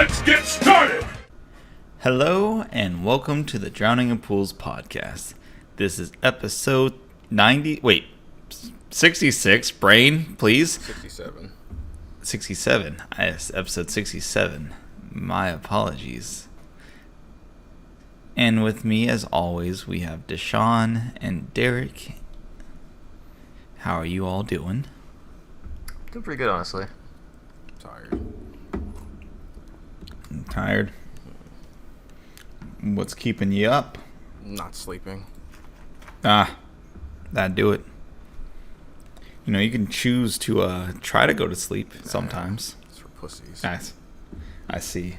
Let's get started! Hello and welcome to the Drowning in Pools podcast. This is episode 66. Brain, please. 67. 67. Yes, episode 67. My apologies. And with me, as always, we have Deshaun and Derek. How are you all doing? Doing pretty good, honestly. Tired. I'm tired. What's keeping you up? Not sleeping. That'd do it. You know, you can choose to try to go to sleep sometimes. It's for pussies. Nice. I see.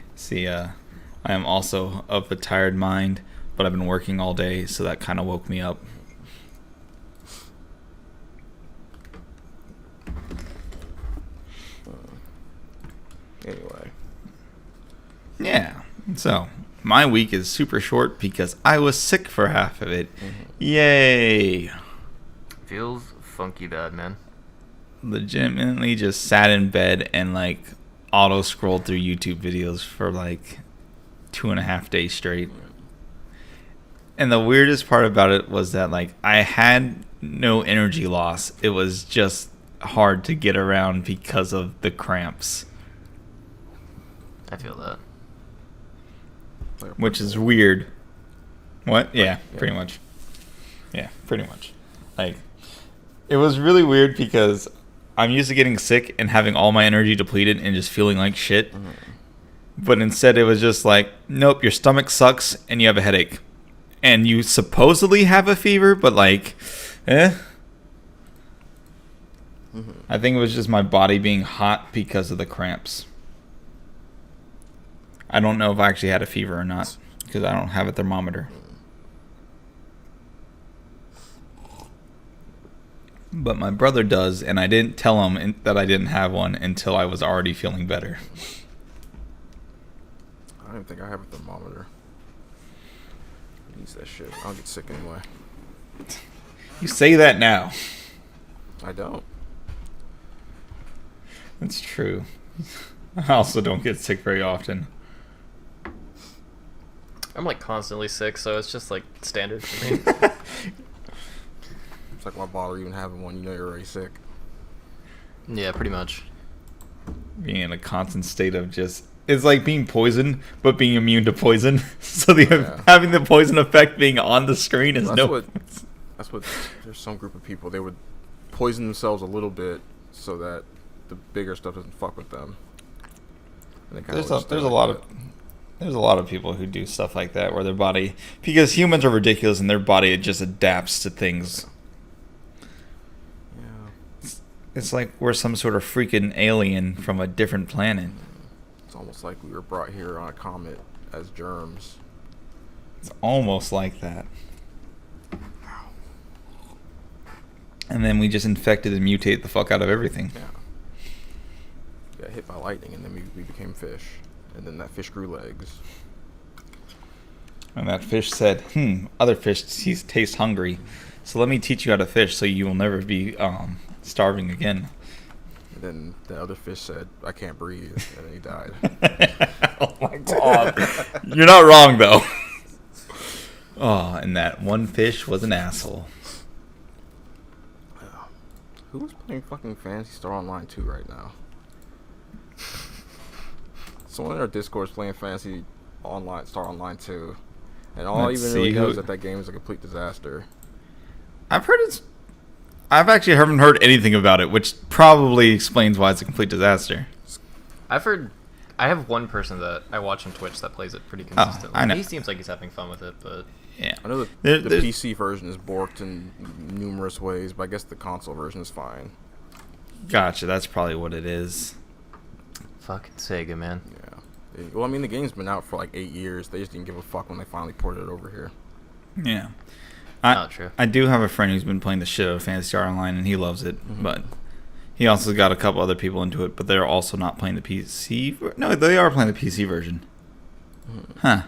I am also of a tired mind, but I've been working all day, so that kind of woke me up. Anyway. Yeah. So, my week is super short because I was sick for half of it. Mm-hmm. Yay. Feels funky bad, man. Legitimately just sat in bed and like auto scrolled through YouTube videos for like 2.5 days straight. And the weirdest part about it was that like I had no energy loss. It was just hard to get around because of the cramps. I feel that. Which is weird. What? Yeah, pretty much. Yeah, pretty much. Like, it was really weird because I'm used to getting sick and having all my energy depleted and just feeling like shit. Mm-hmm. But instead it was just like, nope, your stomach sucks and you have a headache. And you supposedly have a fever, but like, Mm-hmm. I think it was just my body being hot because of the cramps. I don't know if I actually had a fever or not because I don't have a thermometer. But my brother does, and I didn't tell him that I didn't have one until I was already feeling better. I don't even think I have a thermometer. I use that shit. I'll get sick anyway. You say that now. I don't. That's true. I also don't get sick very often. I'm like constantly sick, so it's just like standard for me. It's like why bother even having one? You know you're already sick. Yeah, pretty much. Being in a constant state of just... It's like being poisoned, but being immune to poison. So having the poison effect being on the screen is That's what... There's some group of people, they would poison themselves a little bit so that the bigger stuff doesn't fuck with them. There's a lot of people who do stuff like that where their body... Because humans are ridiculous and their body just adapts to things. It's like we're some sort of freaking alien from a different planet. It's almost like we were brought here on a comet as germs. It's almost like that. And then we just infected and mutated the fuck out of everything. Yeah. Got hit by lightning and then we became fish. And then that fish grew legs. And that fish said, other fish taste hungry. So let me teach you how to fish so you will never be... starving again. And then the other fish said, I can't breathe, and then he died. Oh my god. You're not wrong though. Oh, and that one fish was an asshole. Who is playing fucking Phantasy Star Online 2 right now? Someone in our Discord is playing Phantasy Star Online 2. And all I even really know is that game is a complete disaster. I've actually haven't heard anything about it, which probably explains why it's a complete disaster. I have one person that I watch on Twitch that plays it pretty consistently. I know. He seems like he's having fun with it, but... Yeah. I know the PC version is borked in numerous ways, but I guess the console version is fine. Gotcha, that's probably what it is. Fucking Sega, man. Yeah. Well, I mean, the game's been out for like 8 years. They just didn't give a fuck when they finally ported it over here. Yeah. Not true. I do have a friend who's been playing the shit out of Phantasy Star Online, and he loves it. Mm-hmm. But he also got a couple other people into it, but they're also not playing the PC. No, they are playing the PC version. Mm-hmm. Huh.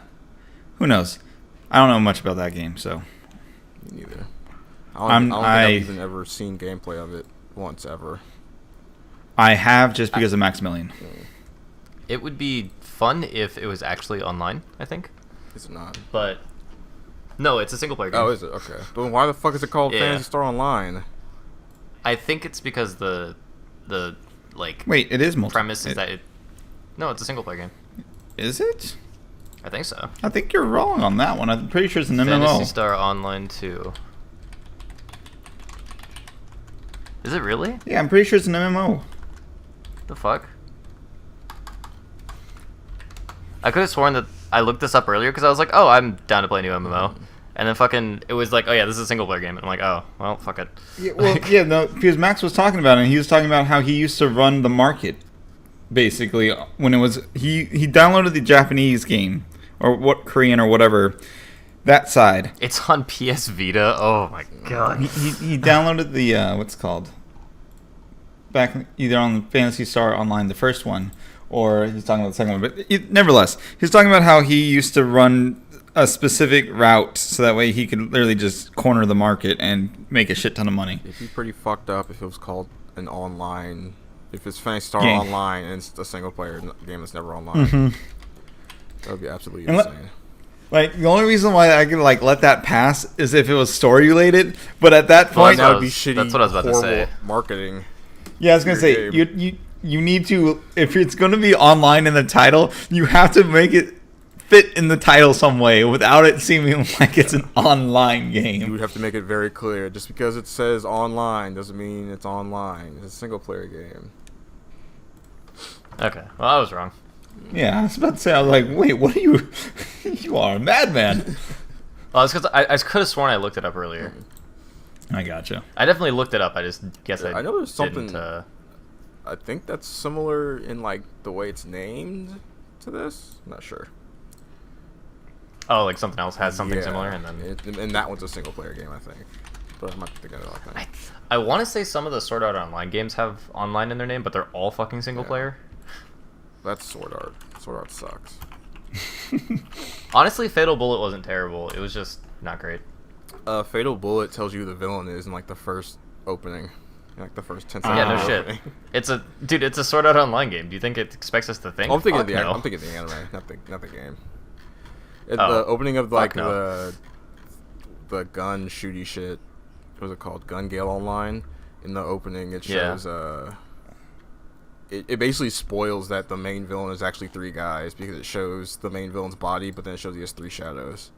Who knows? I don't know much about that game, so. Me neither. I don't think I've even ever seen gameplay of it once ever. I have just because of Maximilian. It would be fun if it was actually online, I think. It's not. But no, it's a single player game. Oh, is it? Okay. But why the fuck is it called Yeah. Phantasy Star Online? I think it's because the like Wait, it is multi. premise is that it. No, it's a single player game. Is it? I think so. I think you're wrong on that one. I'm pretty sure it's an Phantasy MMO. Star Online 2. Is it really? Yeah, I'm pretty sure it's an MMO. The fuck? I could have sworn that I looked this up earlier because I was like, oh, I'm down to play a new MMO. And then fucking, it was like, oh yeah, this is a single player game. And I'm like, oh, well, fuck it. Yeah, well, yeah, no, because Max was talking about it, and he was talking about how he used to run the market, basically, when it was, he downloaded the Japanese game, or what, Korean or whatever, that side. It's on PS Vita. Oh my god. He downloaded the, what's it called? Back either on Phantasy Star Online, the first one, or he's talking about the second one. But nevertheless, he's talking about how he used to run a specific route so that way he could literally just corner the market and make a shit ton of money. It'd be pretty fucked up if it was called an online. If it's Phantasy Star Game. Online and it's a single player game that's never online. Mm-hmm. That would be absolutely And insane. Like, the only reason why I could, like, let that pass is if it was story-related, but at that Well, point... that what I would be was- shitty, that's what I was about to horrible say. marketing. Yeah, I was going to say, Your you need to... If it's going to be online in the title, you have to make it fit in the title some way without it seeming like it's an online You game. would have to make it very clear. Just because it says online doesn't mean it's online. It's a single player game. Okay, well, I was wrong. Yeah, I was about to say, I was like, wait, what are you... you are a madman. Well, it's because I could have sworn I looked it up earlier. I gotcha. I definitely looked it up. I just guess I know there's something- didn't, I think that's similar in like the way it's named to this. I'm not sure. oh, like something else has something Yeah, similar, and then and that one's a single player game, I think. But I'm not thinking of it like that. I want to say some of the Sword Art Online games have online in their name, but they're all fucking single Yeah. player. That's Sword Art. Sword Art sucks. Honestly, Fatal Bullet wasn't terrible. It was just not great. Fatal Bullet tells you who the villain is in like the first opening, in, like the first 10 Ah. seconds. Yeah, no of the shit. opening. It's a Sword Art Online game. Do you think it expects us to think? I'm thinking Fuck the no. I'm thinking the anime, not the game. Oh, The opening of like fuck no. the gun shooty shit. What was it called? Gun Gale Online. In the opening, it Yeah. shows it basically spoils that the main villain is actually three guys because it shows the main villain's body, but then it shows he has three shadows.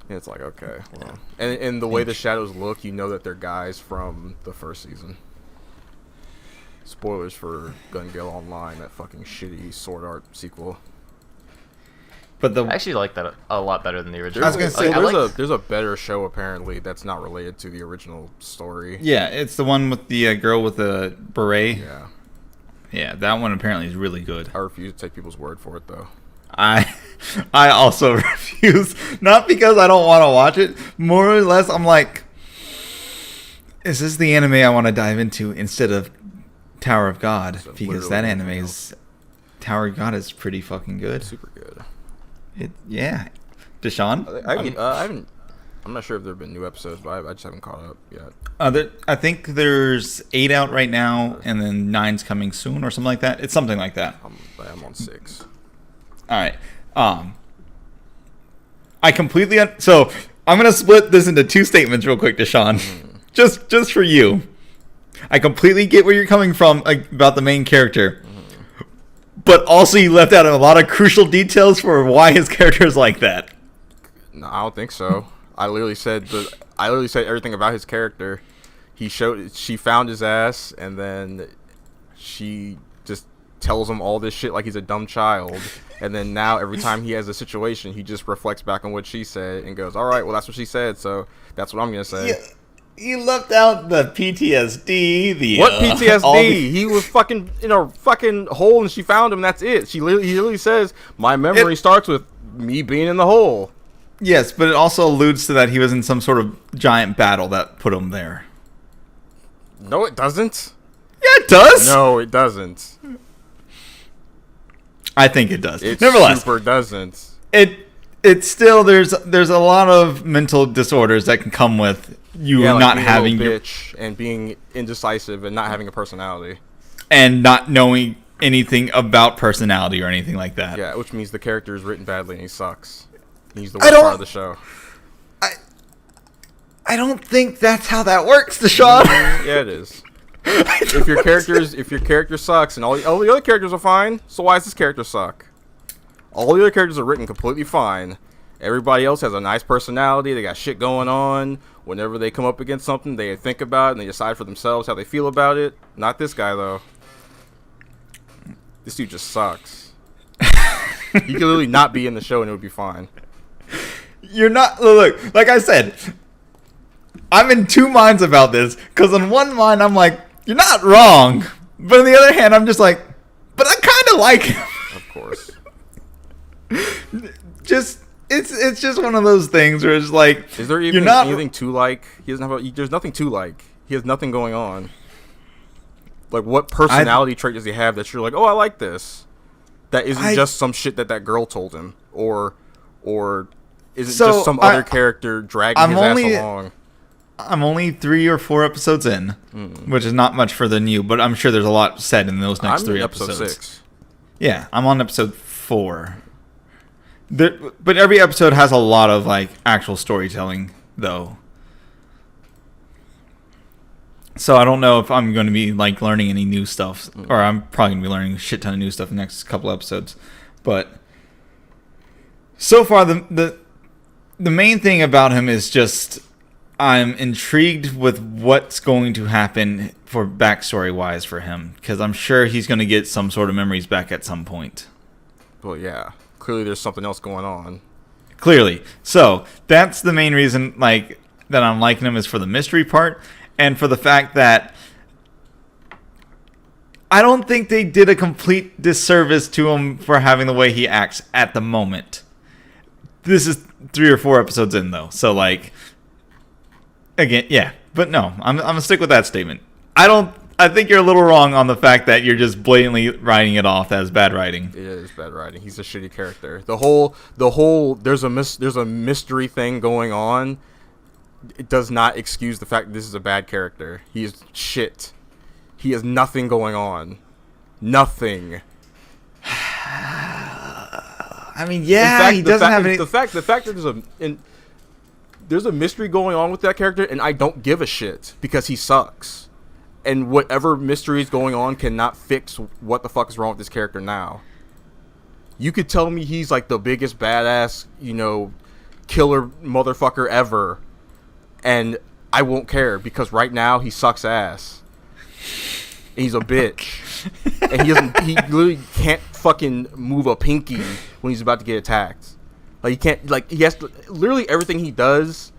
And it's like, okay, well, and the way the shadows look, you know that they're guys from the first season. Spoilers for Gun Gale Online, that fucking shitty Sword Art sequel. But the... I actually like that a lot better than the original. I was gonna say, There's a better show apparently that's not related to the original story. Yeah, it's the one with the girl with the beret. Yeah, Yeah, that one apparently is really good. I refuse to take people's word for it though. I also refuse. Not because I don't want to watch it. More or less, I'm like, is this the anime I want to dive into instead of Tower of God? So Because literally that anything anime is... Tower of God is pretty fucking good. Super good. Yeah. Deshaun? I haven't. I'm not sure if there have been new episodes, but I just haven't caught up yet. I think there's 8 out right now, and then 9's coming soon, or something like that. It's something like that. I'm on 6. All right. I completely... So, I'm going to split this into 2 statements real quick, Deshaun. Just for you. I completely get where you're coming from about the main character. But also you left out a lot of crucial details for why his character is like that. No, I don't think so. I literally said everything about his character. She found his ass, and then she just tells him all this shit like he's a dumb child. And then now every time he has a situation, he just reflects back on what she said and goes, "All right, well that's what she said, so that's what I'm gonna say." Yeah, you left out the PTSD. What PTSD? all the- He was fucking in a fucking hole and she found him. That's it. He literally says, "My memory starts with me being in the hole." Yes, but it also alludes to that he was in some sort of giant battle that put him there. No, it doesn't. Yeah, it does. No, it doesn't. I think it does. It Nevertheless, super doesn't. it's still there's a lot of mental disorders that can come with you Yeah, like not being a little having your, bitch and being indecisive and not having a personality. and not knowing anything about personality or anything like that. Yeah, which means the character is written badly and he sucks. He's the I worst don't- part of the show. I don't think that's how that works, Deshaun. Yeah, it is. If your character sucks and all the other characters are fine, so why does this character suck? All the other characters are written completely fine. Everybody else has a nice personality. They got shit going on. Whenever they come up against something, they think about it and they decide for themselves how they feel about it. Not this guy though. This dude just sucks. He could literally not be in the show and it would be fine. You're not. Look, like I said, I'm in two minds about this. Because on one mind, I'm like, you're not wrong. But on the other hand, I'm just like, but I kind of like him. Of course. It's just one of those things where it's like, Is there even anything to like? He doesn't have. There's nothing to like. He has nothing going on. Like, what personality trait does he have that you're like, oh, I like this? That isn't just some shit that girl told him, or is it just some other character dragging his ass along? I'm only 3 or 4 episodes in, which is not much for the new, but I'm sure there's a lot said in those next 3 episodes. Episode 6. Yeah, I'm on episode 4. But every episode has a lot of like actual storytelling, though. So I don't know if I'm going to be like learning any new stuff, or I'm probably going to be learning a shit ton of new stuff in the next couple episodes. But so far, the main thing about him is just I'm intrigued with what's going to happen for backstory wise for him, because I'm sure he's going to get some sort of memories back at some point. Well, yeah. Clearly, there's something else going on. Clearly. So that's the main reason, like, that I'm liking him, is for the mystery part, and for the fact that I don't think they did a complete disservice to him for having the way he acts at the moment. This is 3 or 4 episodes in, though, so like, again, yeah. But no, I'm gonna stick with that statement. I think you're a little wrong on the fact that you're just blatantly writing it off as bad writing. It is bad writing. He's a shitty character. The whole there's a mystery thing going on. It does not excuse the fact that this is a bad character. He is shit. He has nothing going on. Nothing. I mean, yeah, fact, he doesn't have any. The fact that there's a mystery going on with that character, and I don't give a shit because he sucks. And whatever mystery is going on cannot fix what the fuck is wrong with this character now. You could tell me he's like the biggest badass, killer motherfucker ever, and I won't care because right now he sucks ass. And he's a bitch. And he literally can't fucking move a pinky when he's about to get attacked. Like, he can't, like, he has to, literally everything he does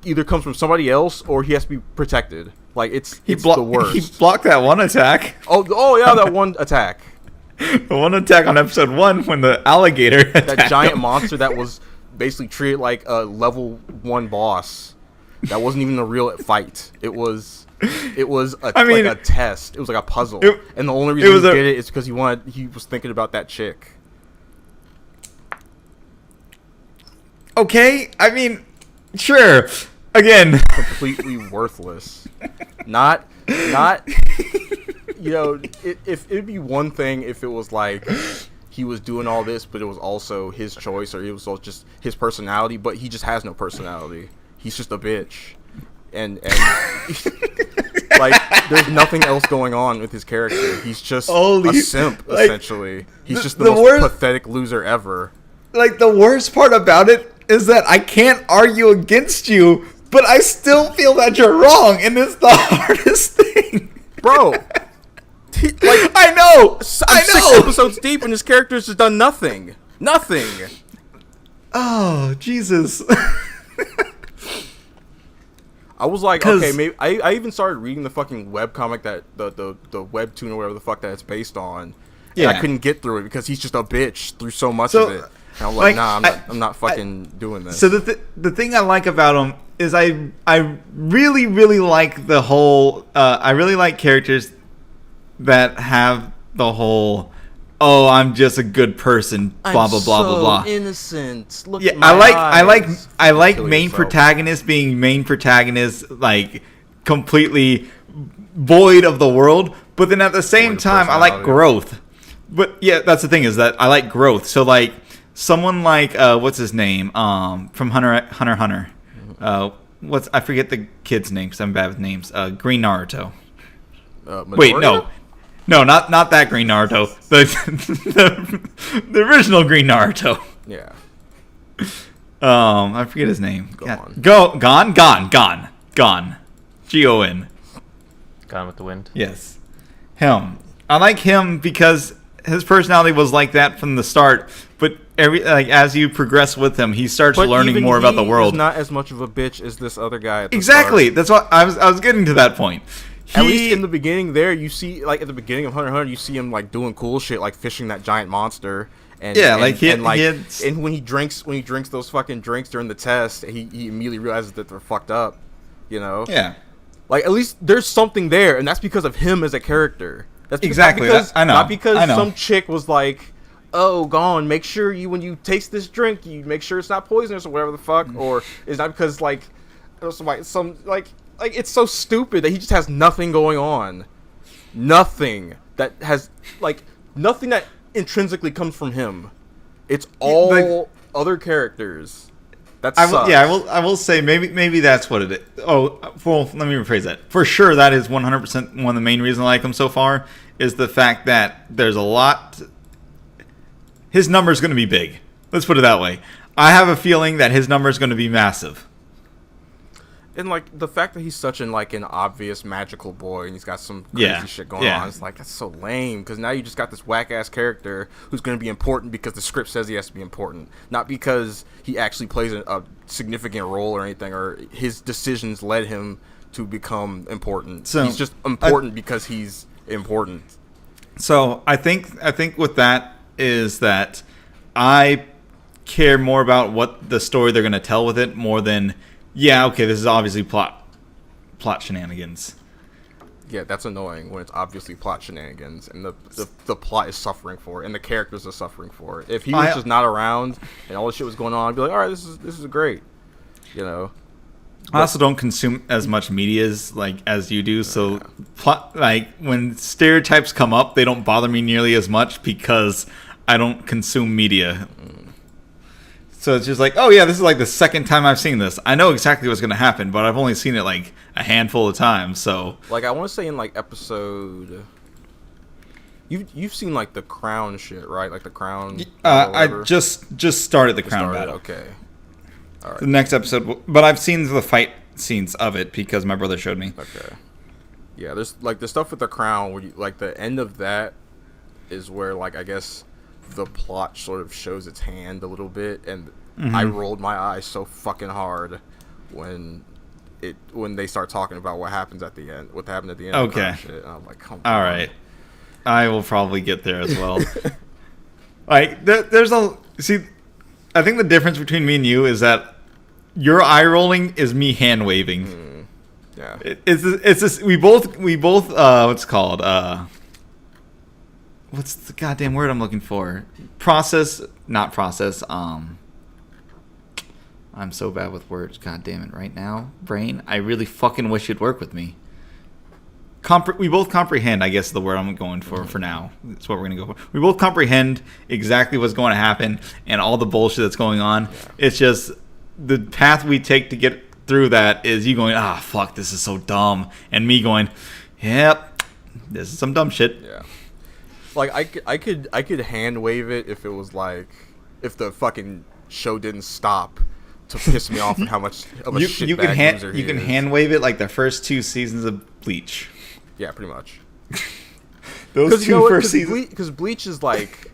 either comes from somebody else or he has to be protected. Like, it's the worst. He blocked that one attack. Oh yeah, that one attack. The one attack on episode 1 when the alligator attacked That giant him. monster that was basically treated like a level 1 boss. That wasn't even a real fight. It was like a test. It was like a puzzle. And the only reason he did it is because he was thinking about that chick. Okay, I mean, sure. Again, Completely worthless. Not if it'd be one thing if it was like he was doing all this, but it was also his choice, or it was also just his personality, but he just has no personality. He's just a bitch. And like, there's nothing else going on with his character. He's just a simp, essentially. He's just the most pathetic loser ever. Like, the worst part about it is that I can't argue against you, but I still feel that you're wrong, and it's the hardest thing. Bro. I know. I'm 6 episodes deep, and his character's just done nothing. Nothing. Oh, Jesus. I was like, okay, maybe I even started reading the fucking webcomic that the webtoon or whatever the fuck that it's based on. Yeah. And I couldn't get through it because he's just a bitch through so much of it. And I'm like, nah, I'm not fucking doing this. So the thing I like about him is I really, really like the whole I really like characters that have the whole, oh, I'm just a good person, blah blah blah blah blah. Innocent. Look yeah, at my eyes. I like main protagonists being main protagonists, like completely void of the world. But then at the same With time, I like personality. growth. But yeah, that's the thing is that I like growth. So like someone like what's his name from Hunter. I forget the kid's name because I'm bad with names. Green Naruto. Wait, Midoriya? no, not that Green Naruto. The original Green Naruto. Yeah. I forget his name. Gone. Gone. Gon. Gone with the Wind. Yes, him. I like him because his personality was like that from the start. But as you progress with him, he starts But learning even more about the he world. is not as much of a bitch as this other guy. At the Exactly. start. That's what I was getting to that point. At least in the beginning, there you see, like at the beginning of Hunter x Hunter, you see him like doing cool shit, like fishing that giant monster. And and when he drinks those fucking drinks during the test, he immediately realizes that they're fucked up. You know. Yeah. Like at least there's something there, and that's because of him as a character. That's Exactly. I know. Not because I know. some chick was like, "Oh, Gone, make sure when you taste this drink, you make sure it's not poisonous or whatever the fuck," or it's not because like it's so stupid that he just has nothing going on, nothing that intrinsically comes from him. It's all other characters. That sucks. I will say maybe that's what it is. Oh, well, let me rephrase that. For sure, that is 100% one of the main reasons I like him so far is the fact that there's a lot. His number is going to be big. Let's put it that way. I have a feeling that his number is going to be massive. And like the fact that he's such an obvious magical boy and he's got some crazy shit going on, it's like that's so lame because now you just got this whack ass character who's going to be important because the script says he has to be important, not because he actually plays a significant role or anything, or his decisions led him to become important. So he's just important because he's important. So I think with that is that I care more about what the story they're going to tell with it more than. Yeah, okay, this is obviously plot shenanigans. Yeah, that's annoying when it's obviously plot shenanigans and the plot is suffering for it and the characters are suffering for it. If he was just not around and all this shit was going on, I'd be like, all right, this is great, you know. I also don't consume as much media as you do, so when stereotypes come up, they don't bother me nearly as much because I don't consume media. So it's just like, oh yeah, this is like the second time I've seen this. I know exactly what's going to happen, but I've only seen it like a handful of times. So like I want to say in like episode, you've seen like the Crown shit, right? Like the Crown. I just started the Crown battle. Okay. All right. The next episode, but I've seen the fight scenes of it because my brother showed me. Okay. Yeah, there's like the stuff with the Crown where like the end of that is where like I guess the plot sort of shows its hand a little bit, and I rolled my eyes so fucking hard when they start talking about what happened at the end. Okay. Of shit, and I'm like, come on. All right, I will probably get there as well. Like there's I think the difference between me and you is that your eye rolling is me hand waving. Yeah. It's this. We both what's it called what's the goddamn word I'm looking for? Not process. I'm so bad with words. God damn it! Right now, brain. I really fucking wish you'd work with me. We both comprehend. I guess is the word I'm going for now. That's what we're gonna go for. We both comprehend exactly what's going to happen and all the bullshit that's going on. Yeah. It's just the path we take to get through that is you going, fuck, this is so dumb, and me going, yep, this is some dumb shit. Yeah. Like I could hand wave it if it was like if the fucking show didn't stop to piss me off and how much of a shitbag loser he is. You can hand wave it like the first 2 seasons of Bleach. Yeah, pretty much. Those first seasons. Because Bleach is like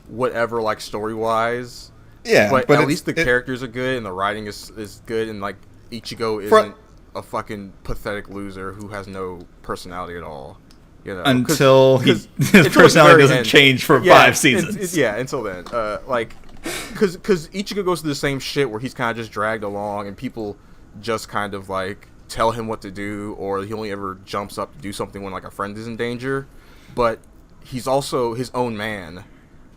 whatever, like story wise. Yeah, but at least the characters are good and the writing is good, and like Ichigo isn't a fucking pathetic loser who has no personality at all. You know, until his personality doesn't change for 5 seasons. Until then. Because Ichigo goes through the same shit where he's kind of just dragged along and people just kind of like tell him what to do, or he only ever jumps up to do something when like a friend is in danger. But he's also his own man.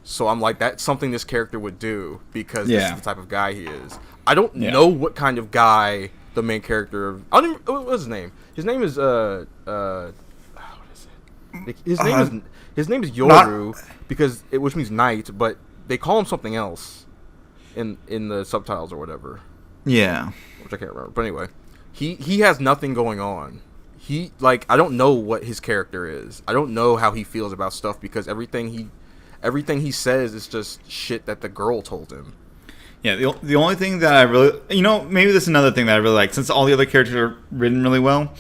So I'm like, that's something this character would do because this is the type of guy he is. I don't know what kind of guy the main character of... what's his name? His name is... what is it? His name is Yoru which means night, but they call him something else in the subtitles or whatever. Yeah. Which I can't remember. But anyway, he has nothing going on. I don't know what his character is. I don't know how he feels about stuff because everything he says is just shit that the girl told him. Yeah, the only thing that I really... maybe this is another thing that I really like, since all the other characters are written really well.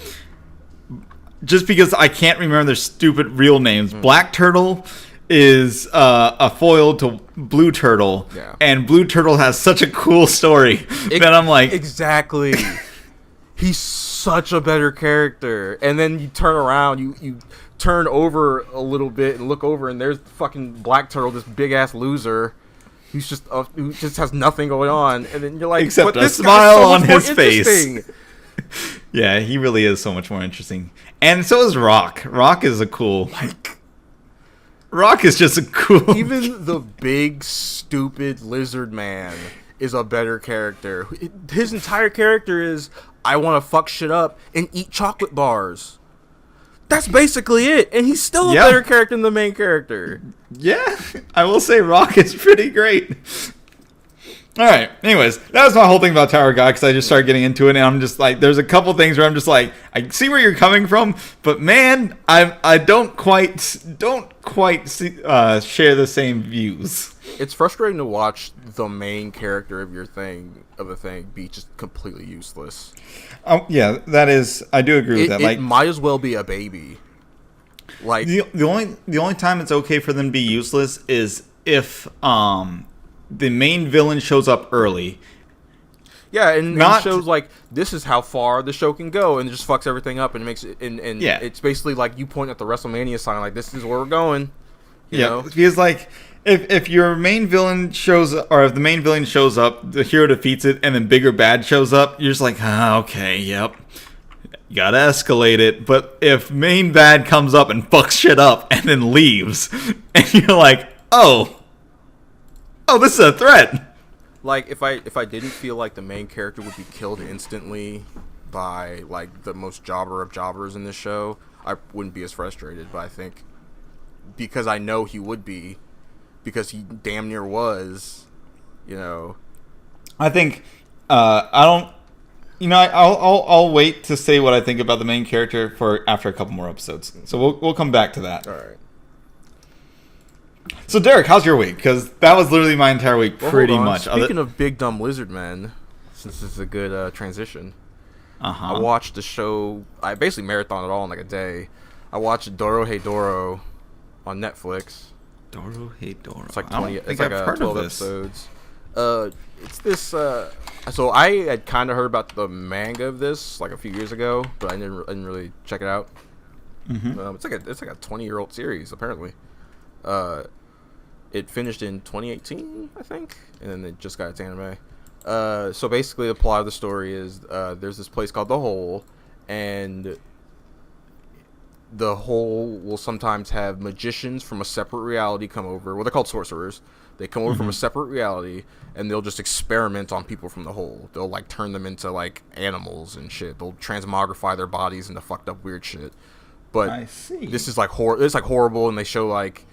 Just because I can't remember their stupid real names. Black Turtle is a foil to Blue Turtle. Yeah. And Blue Turtle has such a cool story that I'm like... Exactly. He's such a better character. And then you turn around, you turn over a little bit and look over, and there's fucking Black Turtle, this big-ass loser who just has nothing going on. And then you're like... Except but a this smile so on his interesting. face. Yeah, he really is so much more interesting. And so is Rock. Rock is a cool... Rock is just a cool... Even the big, stupid lizard man is a better character. His entire character is, I want to fuck shit up and eat chocolate bars. That's basically it. And he's still a better character than the main character. Yeah, I will say Rock is pretty great. All right. Anyways, that was my whole thing about Tower God, because I just started getting into it, and I'm just like, there's a couple things where I'm just like, I see where you're coming from, but man, I don't quite share the same views. It's frustrating to watch the main character of the thing be just completely useless. Yeah, that is. I do agree with that. It might as well be a baby. Like the only time it's okay for them to be useless is if the main villain shows up early. Yeah, and shows like this is how far the show can go, and it just fucks everything up, and makes it. And it's basically like you point at the WrestleMania sign, like this is where we're going. You know? Because like if your main villain shows up, or if the main villain shows up, the hero defeats it, and then bigger bad shows up, you're just like, okay, yep. You gotta escalate it. But if main bad comes up and fucks shit up and then leaves, and you're like, oh, this is a threat. Like if I didn't feel like the main character would be killed instantly by like the most jobber of jobbers in this show, I wouldn't be as frustrated. But I think because I know he would be, because he damn near was, I think I don't. I'll wait to say what I think about the main character for after a couple more episodes. So we'll come back to that. All right. So Derek, how's your week? Because that was literally my entire week, pretty much. Speaking of big dumb lizard men, since this is a good transition, I watched the show. I basically marathoned it all in like a day. I watched Doro Hey Doro on Netflix. Doro Hey Doro. It's like 20. It's like I've heard 12 of this. episodes. It's this. So I had kind of heard about the manga of this like a few years ago, but I didn't really check it out. Mm-hmm. It's like a 20-year-old series apparently. It finished in 2018, I think, and then it just got its anime. So basically, the plot of the story is there's this place called the Hole, and the Hole will sometimes have magicians from a separate reality come over. Well, they're called sorcerers. They come over from a separate reality, and they'll just experiment on people from the Hole. They'll like turn them into like animals and shit. They'll transmogrify their bodies into fucked up weird shit. But I see. This is like it's like horrible, and they show like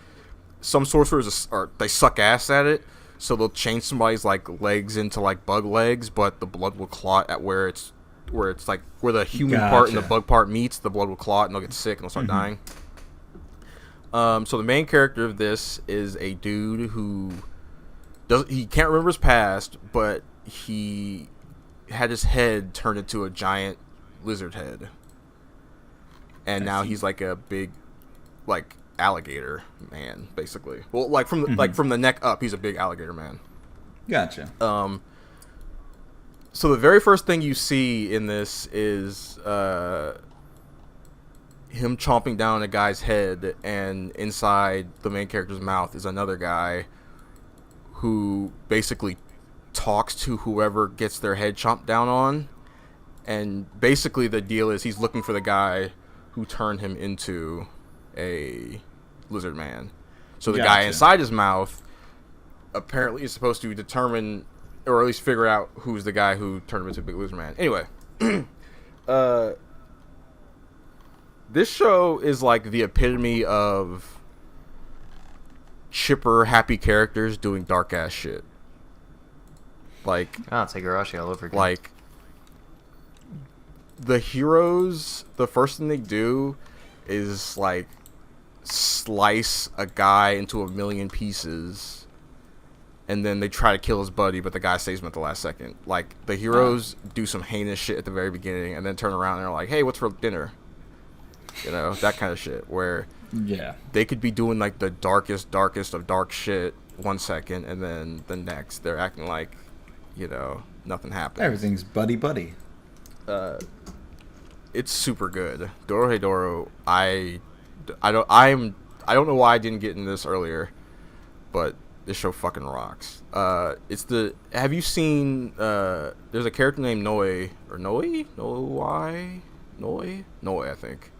some sorcerers they suck ass at it. So they'll change somebody's like legs into like bug legs, but the blood will clot at where it's like where the human part and the bug part meets. The blood will clot, and they'll get sick and they'll start dying. So the main character of this is a dude who he can't remember his past, but he had his head turned into a giant lizard head, and now he's like a big like alligator man, basically. Well, like from the neck up, he's a big alligator man. Gotcha. So the very first thing you see in this is him chomping down a guy's head, and inside the main character's mouth is another guy who basically talks to whoever gets their head chomped down on. And basically the deal is he's looking for the guy who turned him into a lizard man. So the guy inside his mouth apparently is supposed to determine, or at least figure out, who's the guy who turned him into a big lizard man. Anyway, This show is like the epitome of chipper, happy characters doing dark ass shit. Like, it's Higurashi all over again. like the heroes, the first thing they do is like slice a guy into a million pieces, and then they try to kill his buddy, but the guy saves him at the last second. Like, the heroes do some heinous shit at the very beginning, and then turn around and they're like, "Hey, what's for dinner?" You know, that kind of shit. Where they could be doing like the darkest of dark shit 1 second, and then the next they're acting like, you know, nothing happened. Everything's buddy. It's super good. Dorohedoro, I don't know why I didn't get in this earlier, but this show fucking rocks. Have you seen there's a character named Noe, I think.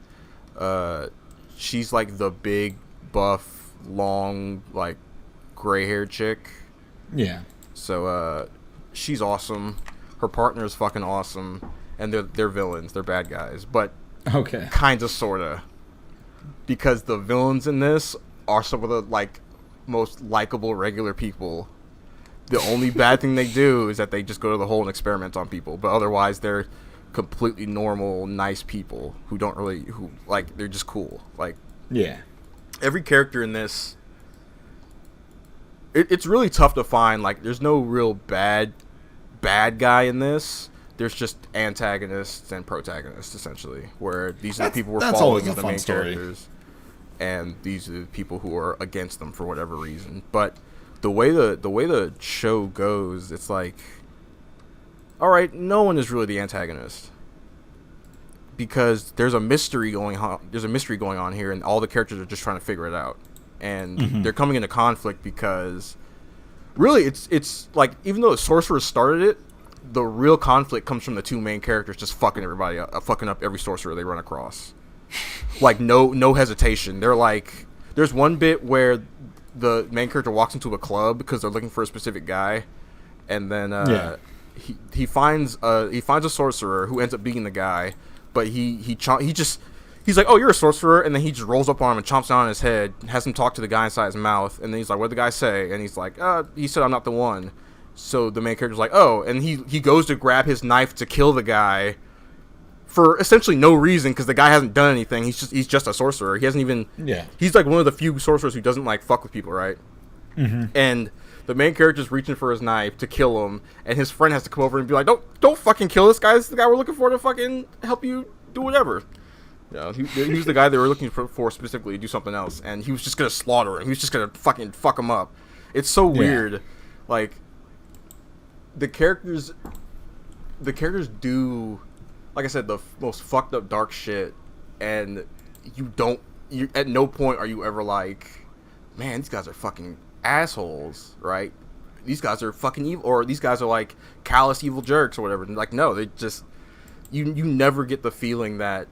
She's like the big buff long like gray-haired chick. Yeah. So she's awesome. Her partner is fucking awesome, and they're villains. They're bad guys, but Okay. kind of, sorta, because the villains in this are some of the like most likable regular people. The only bad thing they do is that they just go to the hole and experiment on people, but otherwise they're completely normal, nice people who they're just cool. Like, Yeah. every character in this, it's really tough to find. Like, there's no real bad guy in this. There's just antagonists and protagonists, essentially, where these are the people we're that's following always a as the fun main story. characters, and these are the people who are against them for whatever reason. But the way the show goes, it's like, all right, no one is really the antagonist, because there's a mystery going on. There's a mystery going on here, and all the characters are just trying to figure it out, and they're coming into conflict because, really, it's like, even though the sorcerer started it, the real conflict comes from the two main characters just fucking everybody up, fucking up every sorcerer they run across. Like, no hesitation. They're like, there's one bit where the main character walks into a club because they're looking for a specific guy, and then he finds a sorcerer who ends up being the guy, but he's like, "Oh, you're a sorcerer," and then he just rolls up on him and chomps down on his head, has him talk to the guy inside his mouth, and then he's like, "What'd the guy say?" And he's like, "He said I'm not the one." So the main character's like, "Oh," and he goes to grab his knife to kill the guy for essentially no reason, because the guy hasn't done anything. He's just a sorcerer. He hasn't even. Yeah. He's like one of the few sorcerers who doesn't like fuck with people, right? Mm-hmm. And the main character's reaching for his knife to kill him, and his friend has to come over and be like, "Don't fucking kill this guy. This is the guy we're looking for to fucking help you do whatever." You know, he was the guy they were looking for specifically to do something else, and he was just gonna slaughter him. He was just gonna fucking fuck him up. It's so weird. Like, the characters do, like I said, the most fucked up dark shit, and you at no point are you ever like, "Man, these guys are fucking assholes," right? These guys are fucking evil, or these guys are like callous evil jerks or whatever. Like, no, they just, you never get the feeling that,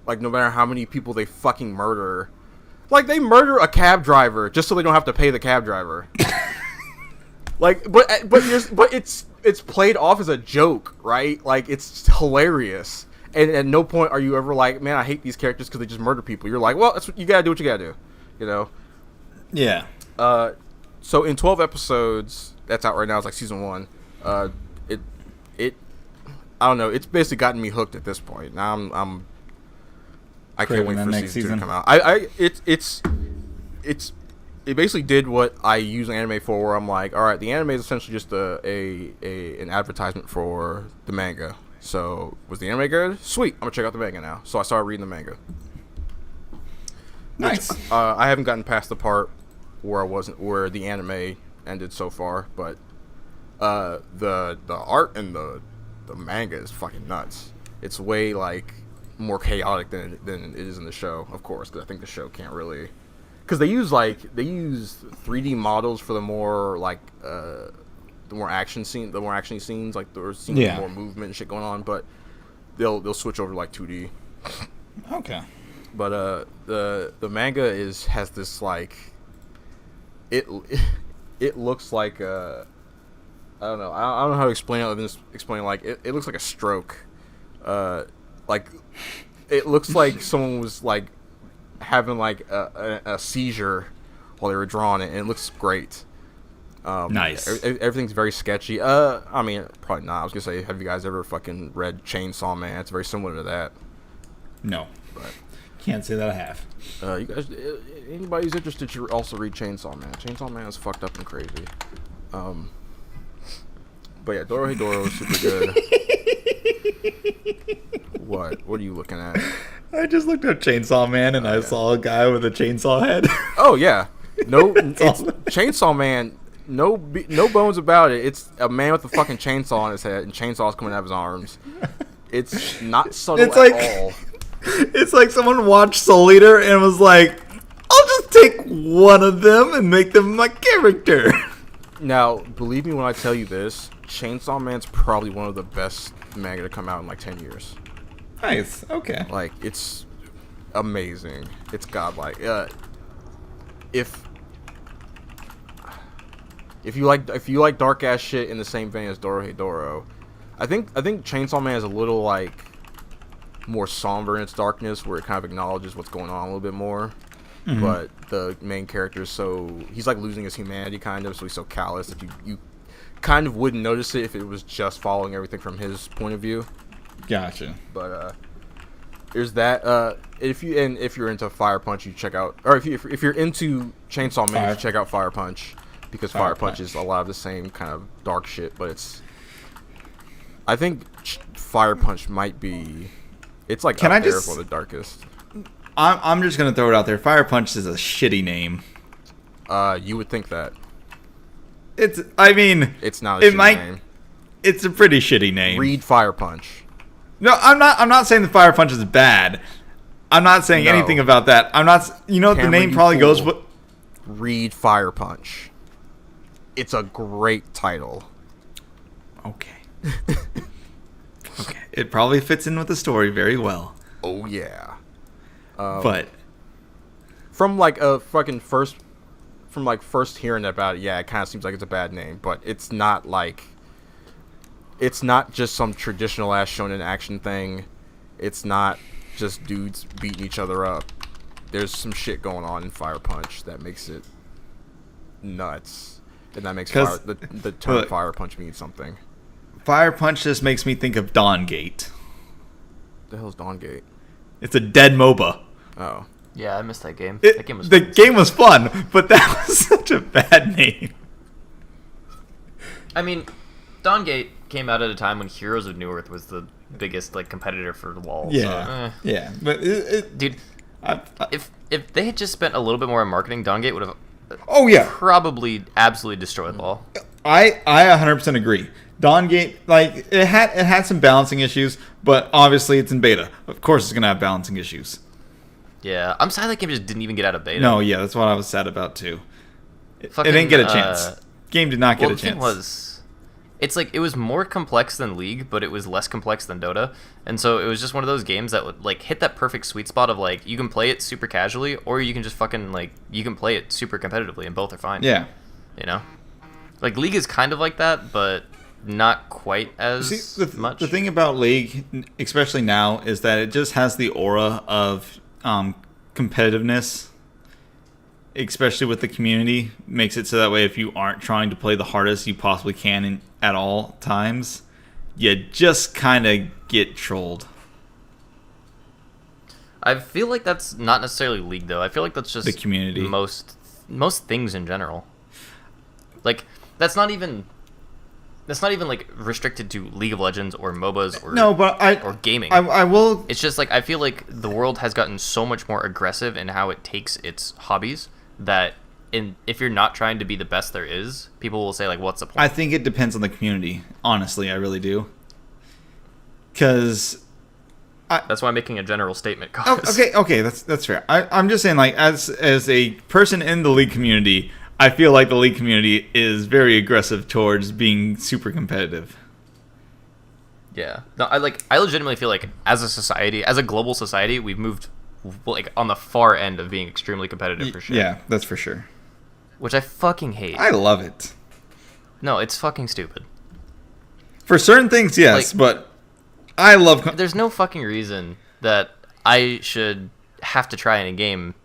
like, no matter how many people they fucking murder, like, they murder a cab driver just so they don't have to pay the cab driver. Like, but it's played off as a joke, right? Like, it's hilarious, and at no point are you ever like, "Man, I hate these characters because they just murder people." You're like, "Well, you gotta do what you gotta do," you know? Yeah. So in 12 episodes, that's out right now. It's like season 1. It I don't know. It's basically gotten me hooked at this point. Now I can't wait for season 2 to come out. It basically did what I use anime for, where I'm like, all right, the anime is essentially just an advertisement for the manga. So, was the anime good? Sweet, I'm gonna check out the manga now. So I started reading the manga. Nice. I haven't gotten past the part where the anime ended so far, but the art and the manga is fucking nuts. It's way like more chaotic than it is in the show, of course, because I think the show can't really, because they use 3D models for the more like the more action scenes, like the scenes with more movement and shit going on, but they'll switch over to like 2D. Okay. But the manga has this like, it looks like I don't know how to explain it other than just explain, like, it looks like a stroke. Like, it looks like someone was like having like a seizure while they were drawing it, and it looks great. Nice. Everything's very sketchy. I mean, probably not. I was gonna say, have you guys ever fucking read Chainsaw Man? It's very similar to that. No, But can't say that I have. you guys, anybody who's interested should also read Chainsaw Man. Chainsaw Man is fucked up and crazy. But yeah, Dorohedoro is super good. What? What are you looking at? I just looked up Chainsaw Man and I saw a guy with a chainsaw head. Oh yeah, no, it's all. Chainsaw Man. No bones about it. It's a man with a fucking chainsaw on his head, and chainsaws coming out of his arms. It's not subtle It's at like all. it's like someone watched Soul Eater and was like, "I'll just take one of them and make them my character." Now, believe me when I tell you this, Chainsaw Man's probably one of the best manga to come out in like 10 years. Nice. Okay. Like, it's amazing. It's godlike. If you like dark ass shit in the same vein as Dorohedoro, I think Chainsaw Man is a little like more somber in its darkness, where it kind of acknowledges what's going on a little bit more. Mm-hmm. But the main character is he's like losing his humanity kind of, so he's so callous that you kind of wouldn't notice it if it was just following everything from his point of view. Gotcha. But there's that. If you're into Fire Punch, you check out, or if you're into Chainsaw Man, you check out Fire Punch, because Fire Punch is a lot of the same kind of dark shit. But I think Fire Punch might be, it's like Can up I there just- for the darkest. I'm just gonna throw it out there. Fire Punch is a shitty name. You would think that. I mean, It's not a it shitty might. name. It's a pretty shitty name. Read Fire Punch. No, I'm not saying the Fire Punch is bad. I'm not saying No. anything about that. I'm not. You know, the Cameron, name you probably goes fool. with. Read Fire Punch. It's a great title. Okay. Okay. It probably fits in with the story very well. Oh yeah. But From first hearing about it, yeah, it kind of seems like it's a bad name, but it's not just some traditional ass shonen action thing. It's not just dudes beating each other up. There's some shit going on in Fire Punch that makes it nuts, and that makes the term look, Fire Punch mean something. Fire Punch just makes me think of Dawn Gate. The hell's Dawn Gate? It's a dead MOBA. Oh, Yeah, I missed that game. That game was The fun. game was fun, but that was such a bad name. I mean, Dawn Gate came out at a time when Heroes of New Earth was the biggest like competitor for the wall. Yeah, yeah, but Dude, I, if they had just spent a little bit more on marketing, Dawn Gate would have oh yeah, probably absolutely destroyed the wall. I 100% agree. Dawn Gate, like it had some balancing issues, but obviously it's in beta. Of course, it's gonna have balancing issues. Yeah, I'm sad that game just didn't even get out of beta. No, yeah, that's what I was sad about too. It Fucking, didn't get a chance. Game did not get Well, a the thing chance. was, it's like it was more complex than League, but it was less complex than Dota, and so it was just one of those games that would like hit that perfect sweet spot of like you can play it super casually, or you can just fucking like you can play it super competitively, and both are fine. Yeah. You know, like League is kind of like that, but not quite as See, much. the thing about League, especially now, is that it just has the aura of competitiveness, especially with the community. Makes it so that way if you aren't trying to play the hardest you possibly can at all times, you just kind of get trolled. I feel like that's not necessarily League though. I feel like that's just The community. Most things in general. Like that's not even like restricted to League of Legends or MOBAs or No, but or gaming. I will. It's just like I feel like the world has gotten so much more aggressive in how it takes its hobbies that if you're not trying to be the best there is, people will say like, "What's the point?" I think it depends on the community. Honestly, I really do. Because That's why I'm making a general statement. oh, okay, that's fair. I'm just saying, like, as a person in the League community, I feel like the League community is very aggressive towards being super competitive. Yeah. No, I legitimately feel like as a society, as a global society, we've moved like on the far end of being extremely competitive for sure. Yeah, that's for sure. Which I fucking hate. I love it. No, it's fucking stupid. For certain things, yes, Like- but I love... There's no fucking reason that I should have to try in a game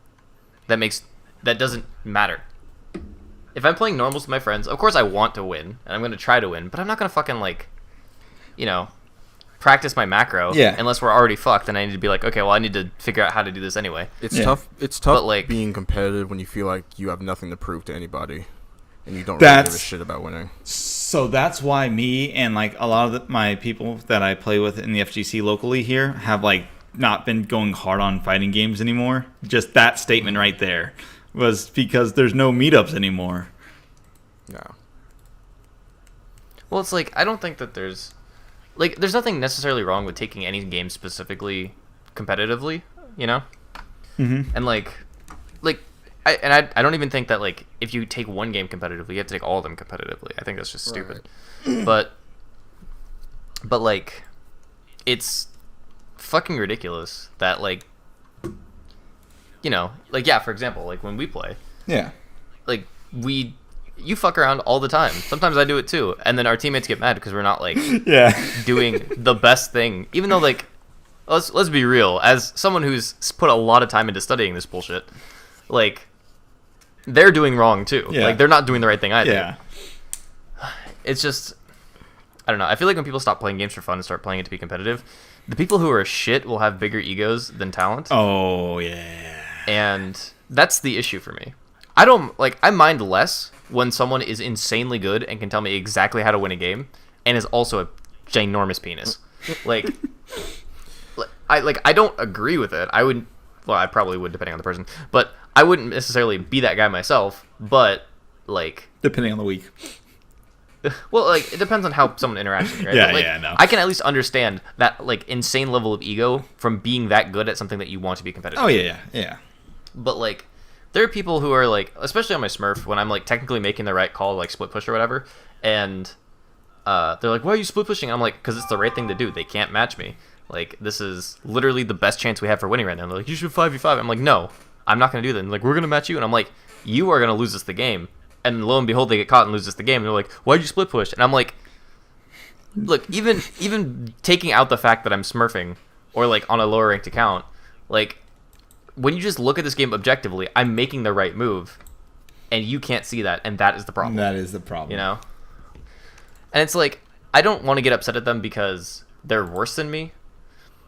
that doesn't matter. If I'm playing normals with my friends, of course I want to win, and I'm going to try to win, but I'm not going to fucking, like, you know, practice my macro unless we're already fucked, and I need to be like, okay, well, I need to figure out how to do this anyway. It's tough. It's tough, but, like, being competitive when you feel like you have nothing to prove to anybody, and you don't really give a shit about winning. So that's why me and, like, a lot of my people that I play with in the FGC locally here have, like, not been going hard on fighting games anymore. Just that statement right there was because there's no meetups anymore. No. Well, it's like, I don't think that there's nothing necessarily wrong with taking any game specifically competitively, you know? Mm-hmm. And I don't even think that, like, if you take one game competitively, you have to take all of them competitively. I think that's just stupid. Right. But like, it's fucking ridiculous that, like, you know, like, yeah, for example, like, when we play, like, you fuck around all the time. Sometimes I do it too, and then our teammates get mad because we're not, like, doing the best thing, even though, like, let's be real, as someone who's put a lot of time into studying this bullshit, like, they're doing wrong too. Like, they're not doing the right thing either. It's just, I don't know, I feel like when people stop playing games for fun and start playing it to be competitive, the people who are shit will have bigger egos than talent. Oh, yeah. And that's the issue for me. I mind less when someone is insanely good and can tell me exactly how to win a game and is also a ginormous penis. Like, I don't agree with it. I probably would, depending on the person, but I wouldn't necessarily be that guy myself, but, like, depending on the week. Well, like, it depends on how someone interacts with me, right? But, like, I can at least understand that, like, insane level of ego from being that good at something that you want to be competitive. Oh, yeah. But, like, there are people who are, like, especially on my Smurf, when I'm, like, technically making the right call, like, split push or whatever, and they're like, why are you split pushing? I'm like, because it's the right thing to do. They can't match me. Like, this is literally the best chance we have for winning right now. They're like, you should 5v5. I'm like, no, I'm not going to do that. And they're like, we're going to match you. And I'm like, you are going to lose us the game. And lo and behold, they get caught and lose us the game. And they're like, why'd you split push? And I'm like, look, even taking out the fact that I'm smurfing or, like, on a lower ranked account, like, when you just look at this game objectively, I'm making the right move, and you can't see that, and that is the problem. That is the problem. You know? And it's like, I don't want to get upset at them because they're worse than me,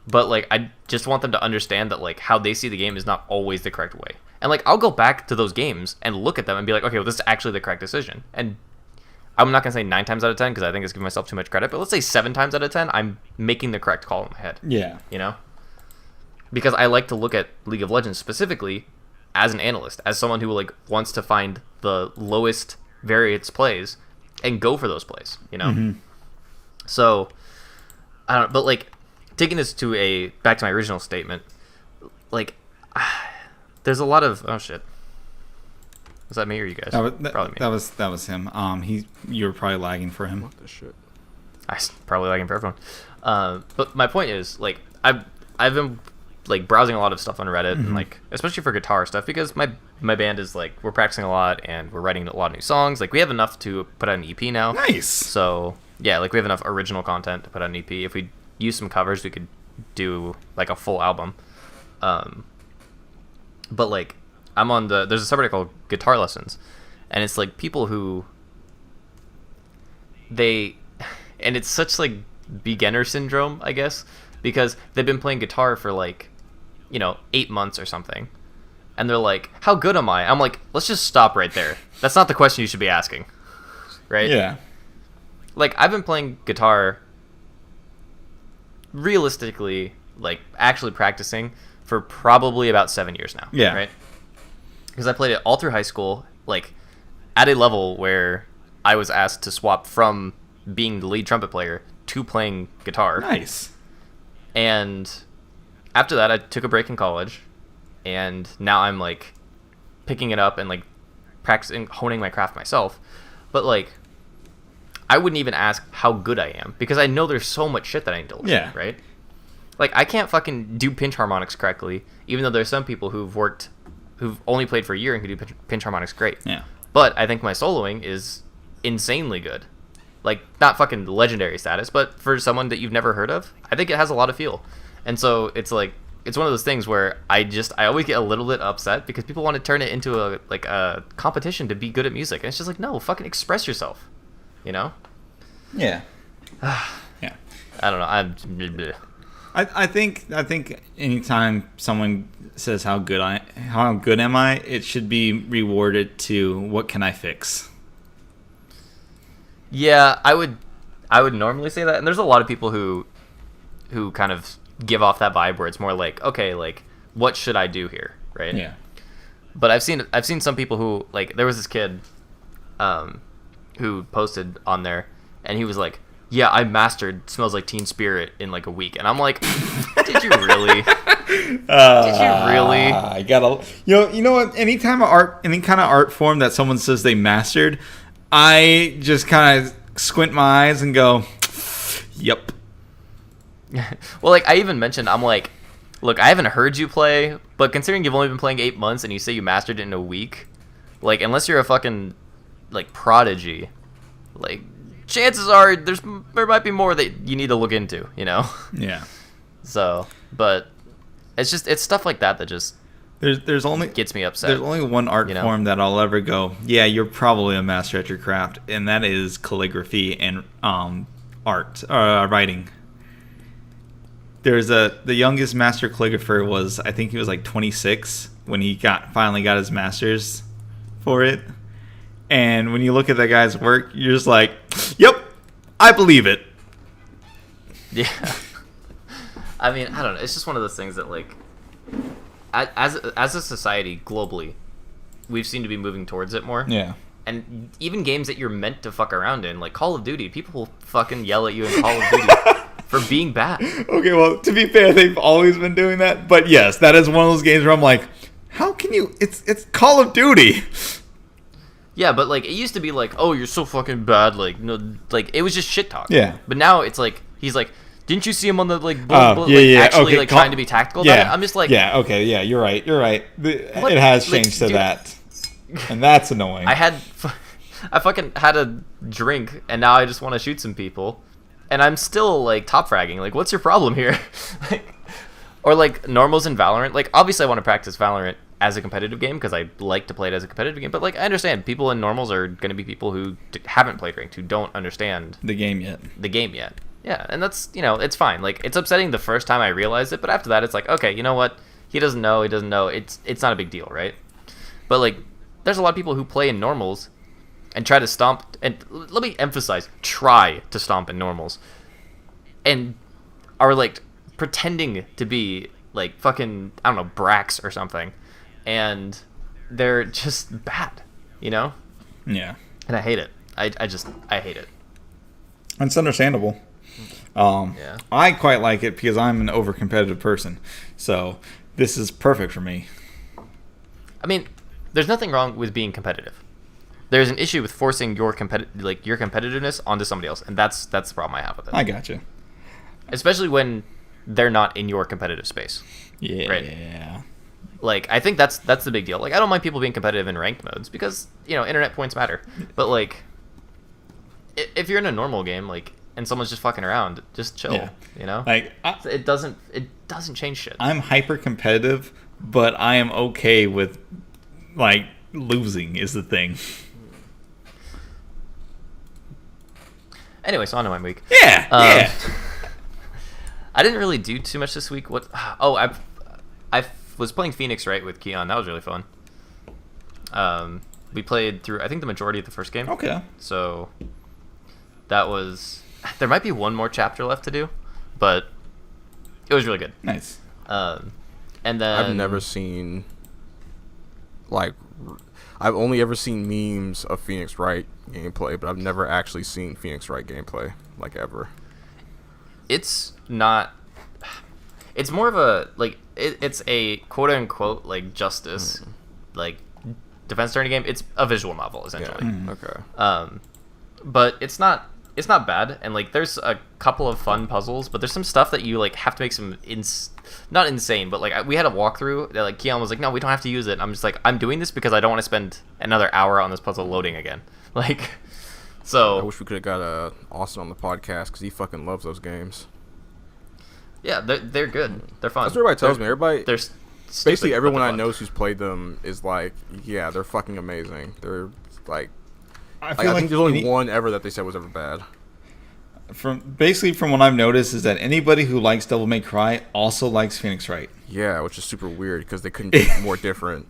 but, like, I just want them to understand that, like, how they see the game is not always the correct way. And, like, I'll go back to those games and look at them and be like, okay, well, this is actually the correct decision. And I'm not going to say 9 times out of 10 because I think it's giving myself too much credit, but let's say 7 times out of 10, I'm making the correct call in my head. Yeah. You know? Because I like to look at League of Legends specifically as an analyst, as someone who, like, wants to find the lowest variance plays and go for those plays, you know? Mm-hmm. So, I don't know, but, like, taking this back to my original statement, like, there's a lot of, oh shit, was that me or you guys? Probably me. That was him. You were probably lagging for him. What the shit? Probably lagging for everyone. But my point is, like, I've been, like, browsing a lot of stuff on Reddit, and, like, especially for guitar stuff, because my band is, like, we're practicing a lot and we're writing a lot of new songs. Like, we have enough to put out an EP now. Nice. So yeah, like, we have enough original content to put out an EP. If we use some covers, we could do, like, a full album. But, like, there's a subreddit called Guitar Lessons, and it's, like, people who and it's such, like, beginner syndrome, I guess, because they've been playing guitar for, like, 8 months or something, and they're like, how good am I? I'm like, let's just stop right there. That's not the question you should be asking, right? Yeah. Like, I've been playing guitar realistically, like, actually practicing for probably about 7 years now. Yeah. Right? Because I played it all through high school, like, at a level where I was asked to swap from being the lead trumpet player to playing guitar. Nice. And after that, I took a break in college, and now I'm, like, picking it up and, like, practicing, honing my craft myself. But, like, I wouldn't even ask how good I am, because I know there's so much shit that I need to learn, right? Like, I can't fucking do pinch harmonics correctly, even though there's some people who've only played for a year and can do pinch harmonics great. Yeah. But I think my soloing is insanely good. Like, not fucking legendary status, but for someone that you've never heard of, I think it has a lot of feel. And so it's like, it's one of those things where I always get a little bit upset because people want to turn it into a competition to be good at music, and it's just like, no, fucking express yourself, you know? Yeah. Yeah. I don't know. I think anytime someone says how good am I, it should be rewarded to what can I fix. Yeah, I would normally say that, and there's a lot of people who kind of give off that vibe where it's more like, okay, like, what should I do here, right? Yeah. But I've seen some people who, like, there was this kid who posted on there, and he was like, yeah, I mastered Smells Like Teen Spirit in like a week, and I'm like, did you really? Did you really? I gotta, you know what? Any kind of art form that someone says they mastered, I just kind of squint my eyes and go, yep. Well, like, I even mentioned, I'm like, look, I haven't heard you play, but considering you've only been playing 8 months and you say you mastered it in a week, like, unless you're a fucking, like, prodigy, like, chances are there might be more that you need to look into, you know? Yeah. So, but it's stuff like that just there's only gets me upset. There's only one art you know? form that I'll ever go, yeah, you're probably a master at your craft, and that is calligraphy and writing. There's the youngest master calligrapher was, I think he was like 26 when he finally got his master's for it. And when you look at that guy's work, you're just like, yep, I believe it. Yeah. I mean, I don't know. It's just one of those things that, like, as a society globally, we've seemed to be moving towards it more. Yeah. And even games that you're meant to fuck around in, like Call of Duty, people will fucking yell at you in Call of Duty for being bad. Okay, well, to be fair, they've always been doing that. But yes, that is one of those games where I'm like, how can you? It's Call of Duty. Yeah, but, like, it used to be like, oh, you're so fucking bad, like, no, like, it was just shit talk. Yeah. But now it's like, he's like, didn't you see him on the, like, actually, okay, like, trying to be tactical about it? I'm just like... Yeah, okay, yeah, you're right. It has changed to dude, that. And that's annoying. I fucking had a drink, and now I just want to shoot some people. And I'm still, like, top fragging. Like, what's your problem here? Or, like, normals in Valorant. Like, obviously I want to practice Valorant as a competitive game because I like to play it as a competitive game, but, like, I understand people in normals are going to be people who haven't played ranked, who don't understand the game yet. Yeah, and that's, you know, it's fine. Like, it's upsetting the first time I realized it, but after that it's like, okay, you know what, he doesn't know, it's not a big deal, right? But, like, there's a lot of people who play in normals and try to stomp, and let me emphasize, try to stomp in normals, and are, like, pretending to be, like, fucking, I don't know, Brax or something, and they're just bad, you know? Yeah. And I hate it. I hate it. It's understandable. Yeah. I quite like it because I'm an over-competitive person. So this is perfect for me. I mean, there's nothing wrong with being competitive. There's an issue with forcing your competitiveness onto somebody else, and that's the problem I have with it. I gotcha. Especially when they're not in your competitive space. Yeah. Right? Like, I think that's the big deal. Like, I don't mind people being competitive in ranked modes because, you know, internet points matter. But, like, if you're in a normal game, like, and someone's just fucking around, just chill. Yeah. You know, like, it doesn't change shit. I'm hyper competitive, but I am okay with, like, losing is the thing. Anyway, so on to my week. Yeah. Yeah. I didn't really do too much this week. I was playing Phoenix Wright with Keon. That was really fun. We played through, I think, the majority of the first game. Okay. So that was... There might be one more chapter left to do, but it was really good. Nice. And then... I've never seen... Like... I've only ever seen memes of Phoenix Wright gameplay, but I've never actually seen Phoenix Wright gameplay, like, ever. It's not... It's more of a, like, it's a quote-unquote, like, justice, like, defense attorney game. It's a visual novel, essentially. Yeah. Okay. But it's not bad, and, like, there's a couple of fun puzzles, but there's some stuff that you, like, have to make some not insane, but, like, we had a walkthrough that, like, Keon was like, no, we don't have to use it. I'm just like, I'm doing this because I don't want to spend another hour on this puzzle loading again. Like, so... I wish we could have got Austin on the podcast because he fucking loves those games. Yeah, they're good. They're fun. That's what everybody tells me. Everybody, They're basically everyone I know who's played them is like, yeah, they're fucking amazing. They're like, I I think there's only one ever that they said was ever bad. From what I've noticed is that anybody who likes Devil May Cry also likes Phoenix Wright. Yeah, which is super weird because they couldn't be more different.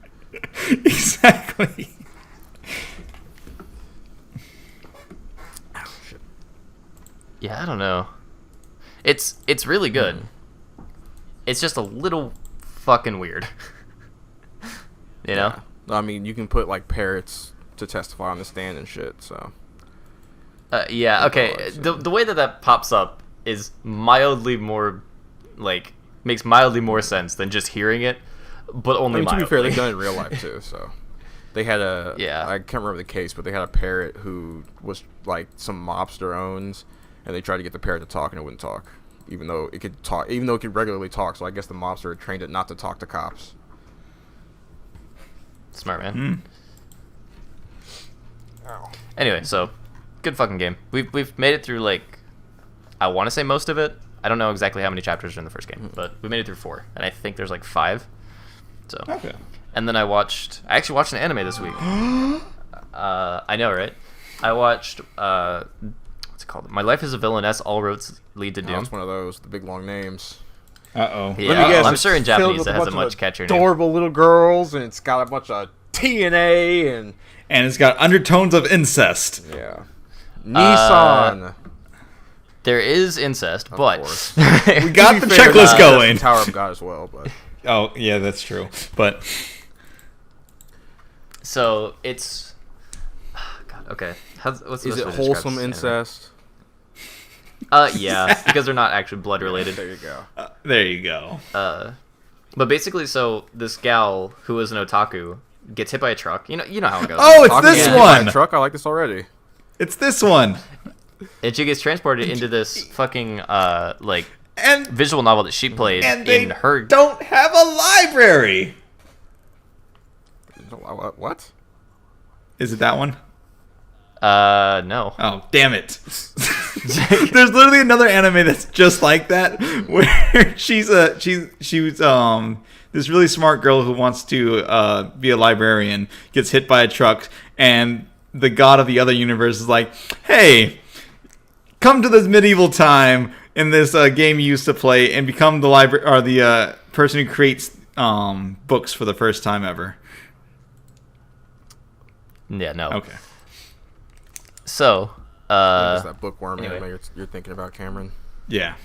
Exactly. Oh, shit. Yeah, I don't know. It's really good. It's just a little fucking weird. You know? Yeah. I mean, you can put like parrots to testify on the stand and shit. So. Yeah. Okay. The way that pops up is mildly more, like, makes mildly more sense than just hearing it, but only. I mean, to mildly. be fair, they've done it in real life too. So. They had a. Yeah. I can't remember the case, but they had a parrot who was like some mobster owns, and they tried to get the parrot to talk, and it wouldn't talk, even though it could talk, even though it could regularly talk. So I guess the mobster had trained it not to talk to cops. Smart man. Anyway, so good fucking game. We've made it through, like, I want to say most of it. I don't know exactly how many chapters are in the first game, but we made it through 4, and I think there's like 5. So Okay. And then I actually watched an anime this week. I know, right? I watched what's it called? My Life as a Villainess. All roads lead to No, Doom. it's one of those, the big long names. Uh-oh. Yeah, Let me guess, I'm it's sure in filled Japanese with it a has a bunch much of catchier name. adorable little girls, and it's got a bunch of TNA and And it's got undertones of incest. yeah, Nissan. There is incest, Of but course. We got the Fair, checklist going. Tower of God as well, but Oh, yeah, that's true. But so it's God. Okay, what's the is best it way to describe wholesome this anime? incest? Yeah, because they're not actually blood related. There you go. there you go. But basically, so this gal who is an otaku gets hit by a truck. You know how it goes. Oh, it's Talking this about one. my truck. I like this already. It's this one. And she gets transported into this fucking like And visual novel that she played they in her. don't have a library. What? Is it that one? No. Oh, damn it. There's literally another anime that's just like that, where she's this really smart girl who wants to be a librarian, gets hit by a truck, and the god of the other universe is like, hey, come to this medieval time in this game you used to play and become the the person who creates books for the first time ever. Yeah, no. Okay. So, Is that bookworm anyway. anime you're thinking about, Cameron? Yeah.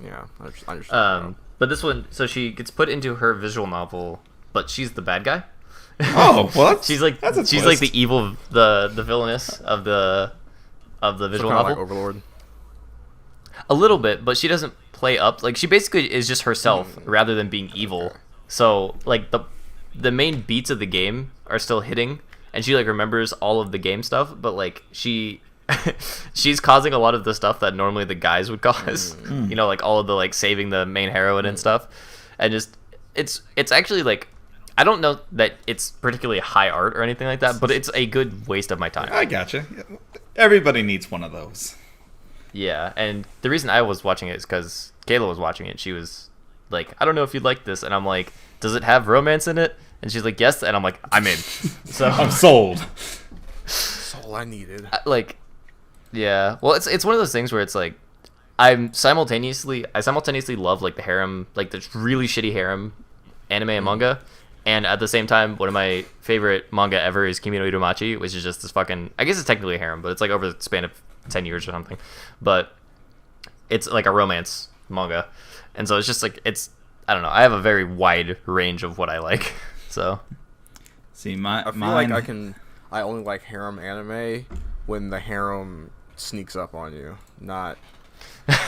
Yeah, I understand. but this one, so she gets put into her visual novel, but she's the bad guy. Oh, what? She's like That's a she's like twist. the evil, the villainess of the visual Kind of novel. like Overlord. A little bit, but she doesn't play up. Like, she basically is just herself rather than being evil. Okay. So, like, the main beats of the game are still hitting, and she, like, remembers all of the game stuff, but, like, she's causing a lot of the stuff that normally the guys would cause. You know, like, all of the, like, saving the main heroine and stuff. And just, it's actually, like, I don't know that it's particularly high art or anything like that, but it's a good waste of my time. I gotcha. Everybody needs one of those. Yeah, and the reason I was watching it is because Kayla was watching it. She was like, I don't know if you'd like this. And I'm like, does it have romance in it? And she's like, yes. And I'm like, I'm in. So I'm sold. That's all I needed. like, yeah. Well, it's one of those things where it's like, I simultaneously love, like, the harem, like, the really shitty harem anime and manga. And at the same time, one of my favorite manga ever is Kimi no Irumachi, which is just this fucking, I guess it's technically a harem, but it's like over the span of 10 years or something. But it's like a romance manga. And so it's just like, I don't know. I have a very wide range of what I like. So See, I feel mine. like I only like harem anime when the harem sneaks up on you, not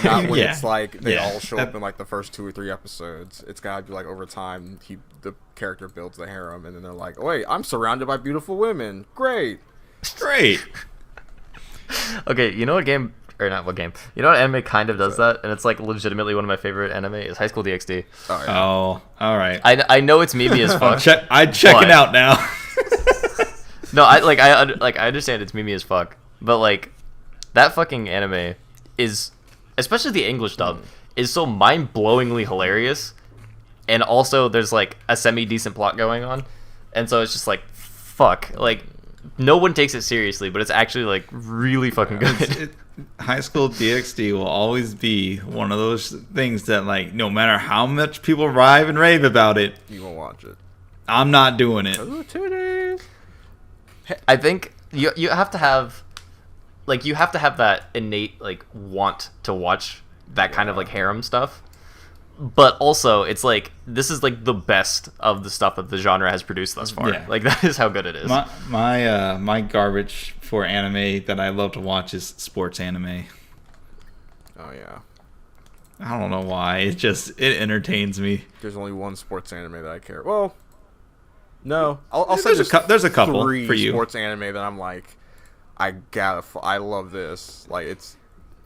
when Yeah. it's like they Yeah. all show up in like the first 2 or 3 episodes. It's gotta be like over time the character builds the harem, and then they're like, oh, wait, I'm surrounded by beautiful women. Great. Great. okay, you know what game, or not what game, you know what anime kind of does that, and it's like legitimately one of my favorite anime is High School DxD. Oh, yeah. Oh, all right. I know it's Mimi as fuck. I'm checking But- out now. No, I understand it's Mimi as fuck, but like that fucking anime is, especially the English dub, is so mind-blowingly hilarious, and also there's like a semi-decent plot going on, and so it's just like, fuck, like no one takes it seriously, but it's actually like really fucking good. High School DxD will always be one of those things that, like, no matter how much people rave and rave about it, You won't watch it. I'm not doing it. Ooh, titties. I think you have to have that innate like want to watch that kind of like harem stuff. But also, it's like this is like the best of the stuff that the genre has produced thus far. Yeah. Like that is how good it is. My garbage for anime that I love to watch is sports anime. Oh yeah. I don't know why. It entertains me. There's only one sports anime that I care. Well, no. I'll say There's a couple three for you. sports anime that I'm like, I love this. Like it's,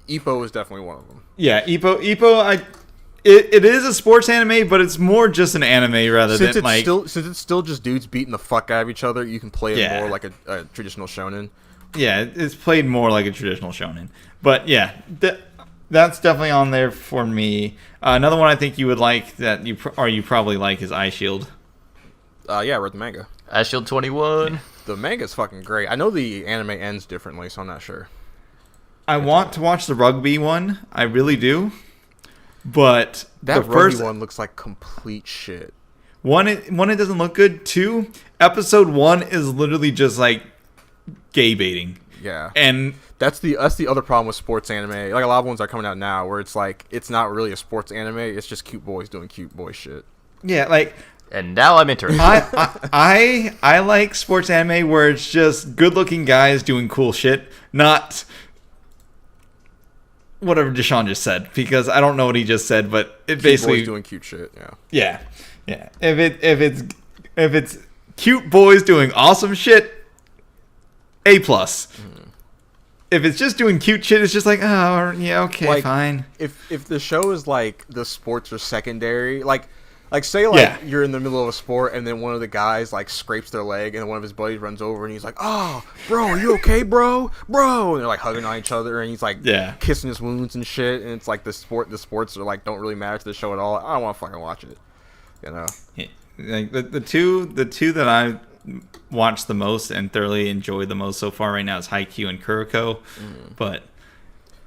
Ippo is definitely one of them. Yeah, Ippo. It is a sports anime, but it's more just an anime rather Since than like. since it's still just dudes beating the fuck out of each other, you can play it Yeah. more like a traditional shonen. Yeah, it's played more like a traditional shonen. But yeah, that's definitely on there for me. Another one I think you would like that you probably like is Eye Shield. Yeah, I read the manga. Shield 21. The manga's fucking great. I know the anime ends differently, so I'm not sure. I want to watch the rugby one. I really do. But That the first one looks like complete shit. one, it doesn't look good. 2, episode 1 is literally just like gay baiting. Yeah. And That's the other problem with sports anime. Like a lot of ones are coming out now, where it's like it's not really a sports anime. It's just cute boys doing cute boy shit. yeah, like And now I'm interested. I like sports anime where it's just good-looking guys doing cool shit, not whatever Deshaun just said, because I don't know what he just said, but it Cute basically boys doing cute shit. Yeah. yeah. If it's cute boys doing awesome shit, A+. If it's just doing cute shit, it's just like, oh yeah, okay, Like, fine. If the show is like the sports are secondary, like say Yeah. you're in the middle of a sport and then one of the guys like scrapes their leg and one of his buddies runs over and he's like, oh bro, are you okay, bro, and they're like hugging on each other and he's like Yeah. kissing his wounds and shit, and it's like the sports are like don't really matter to the show at all. I don't want to fucking watch it, you know. Yeah. Like the two that I watched the most and thoroughly enjoyed the most so far right now is Haikyuu and Kuroko. But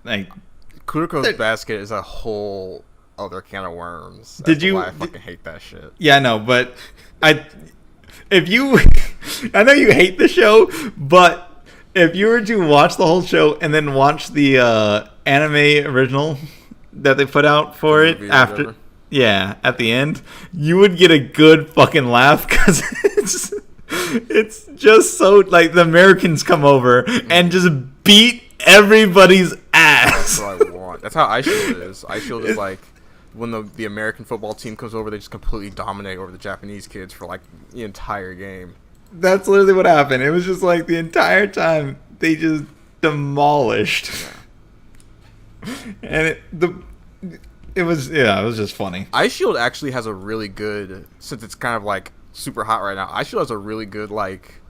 like Kuroko's Basket is a whole other can of worms. Did That's you- why I fucking hate that shit. yeah, no, but if you I know you hate the show, but if you were to watch the whole show and then watch the anime original that they put out for it Movie or after whatever? yeah, at the end, you would get a good fucking laugh because it's just so like the Americans come over and just beat everybody's ass. That's what I want. That's how Ice Shield is. Ice Shield is like when the American football team comes over, they just completely dominate over the Japanese kids for like the entire game. That's literally what happened. It was just like the entire time they just demolished. And it was just funny. Ice Shield actually has a really good, since it's kind of like super hot right now. Ice Shield has a really good like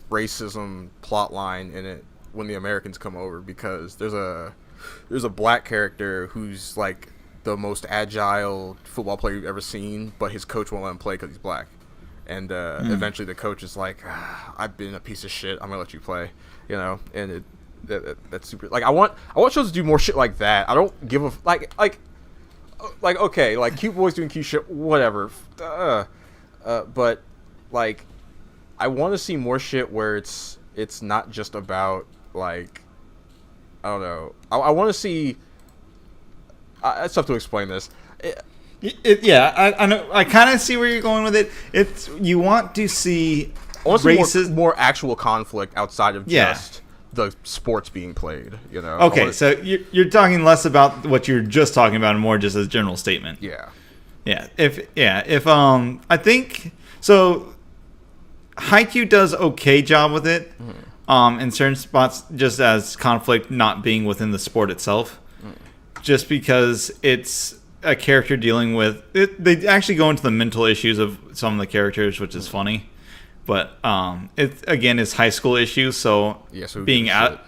racism plot line in it when the Americans come over, because there's a black character who's like the most agile football player you've ever seen, but his coach won't let him play because he's black. And eventually the coach is like, I've been a piece of shit, I'm gonna let you play, you know. And that's super. Like I want shows to do more shit like that. I don't give a like okay, like cute boys doing cute shit, whatever. But like I want to see more shit where it's not just about like, I don't know. I want to see. It's tough to explain this. I know. I kind of see where you're going with it. It's you want to see I want to see races. more actual conflict outside of Yeah. just the sports being played. You know. Okay, so you're talking less about what you're just talking about and more just as a general statement. Yeah. If I think so. Haikyuu does okay job with it. In certain spots, just as conflict not being within the sport itself, just because it's a character dealing with it. They actually go into the mental issues of some of the characters, which is funny. But it again is high school issues, so Yeah, so who being gives a out,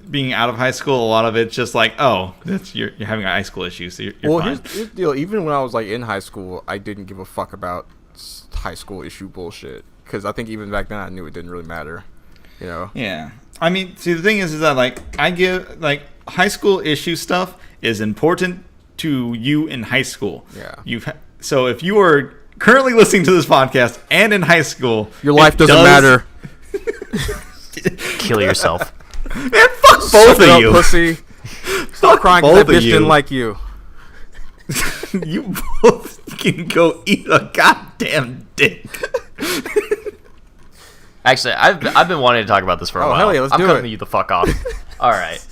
being out of high school, a lot of it's just like, oh, you're having a high school issue, so you're fine. Here's the deal. Even when I was like in high school, I didn't give a fuck about high school issue bullshit, because I think even back then I knew it didn't really matter. You know? Yeah. I mean, see, the thing is that like I give like high school issue stuff is important to you in high school. Yeah. So if you are currently listening to this podcast and in high school, your life doesn't matter. Kill yourself. Man, fuck both of you. Pussy. Stop crying because that bitch didn't like you. You both can go eat a goddamn dick. Actually, I've been wanting to talk about this for a while. Hell yeah, let's I'm do cutting it. you the fuck off. All right.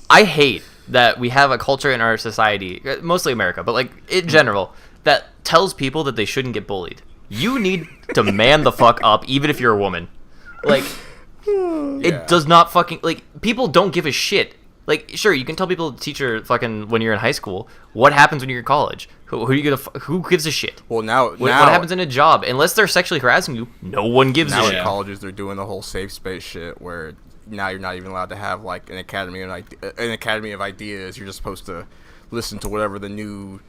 I hate that we have a culture in our society, mostly America, but like in general, that tells people that they shouldn't get bullied. You need to man the fuck up, even if you're a woman. Like, it does not fucking like people don't give a shit. Like, sure, you can tell people, teacher, fucking when you're in high school. What happens when you're in college? Who are you gonna? Who gives a shit? Well, now what happens in a job? Unless they're sexually harassing you, no one gives a now shit. in colleges they're doing the whole safe space shit where now you're not even allowed to have like an academy of ideas. You're just supposed to listen to whatever the new,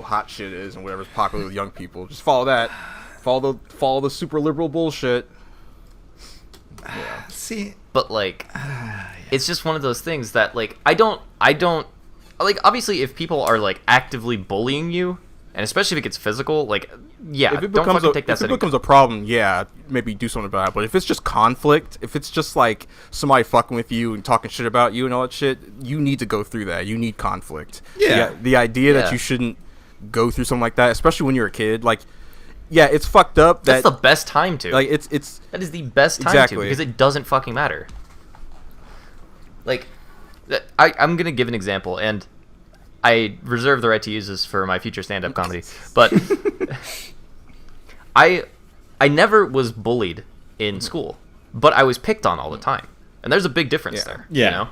hot shit is and whatever's popular with young people. Just follow that. Follow the super liberal bullshit. Yeah. See, but like, it's just one of those things that like I don't like. Obviously, if people are like actively bullying you, and especially if it gets physical, like, yeah, if it don't becomes fucking take that. If it becomes a problem, yeah, maybe do something about it. But if it's just conflict, if it's just like somebody fucking with you and talking shit about you and all that shit, you need to go through that. You need conflict. Yeah. The idea that you shouldn't go through something like that, especially when you're a kid, like. Yeah, it's fucked up. That's the best time to. Like, it's that is the best time to, because it doesn't fucking matter. Like, I'm gonna give an example, and I reserve the right to use this for my future stand-up comedy. But I never was bullied in school, but I was picked on all the time, and there's a big difference there. Yeah. You know?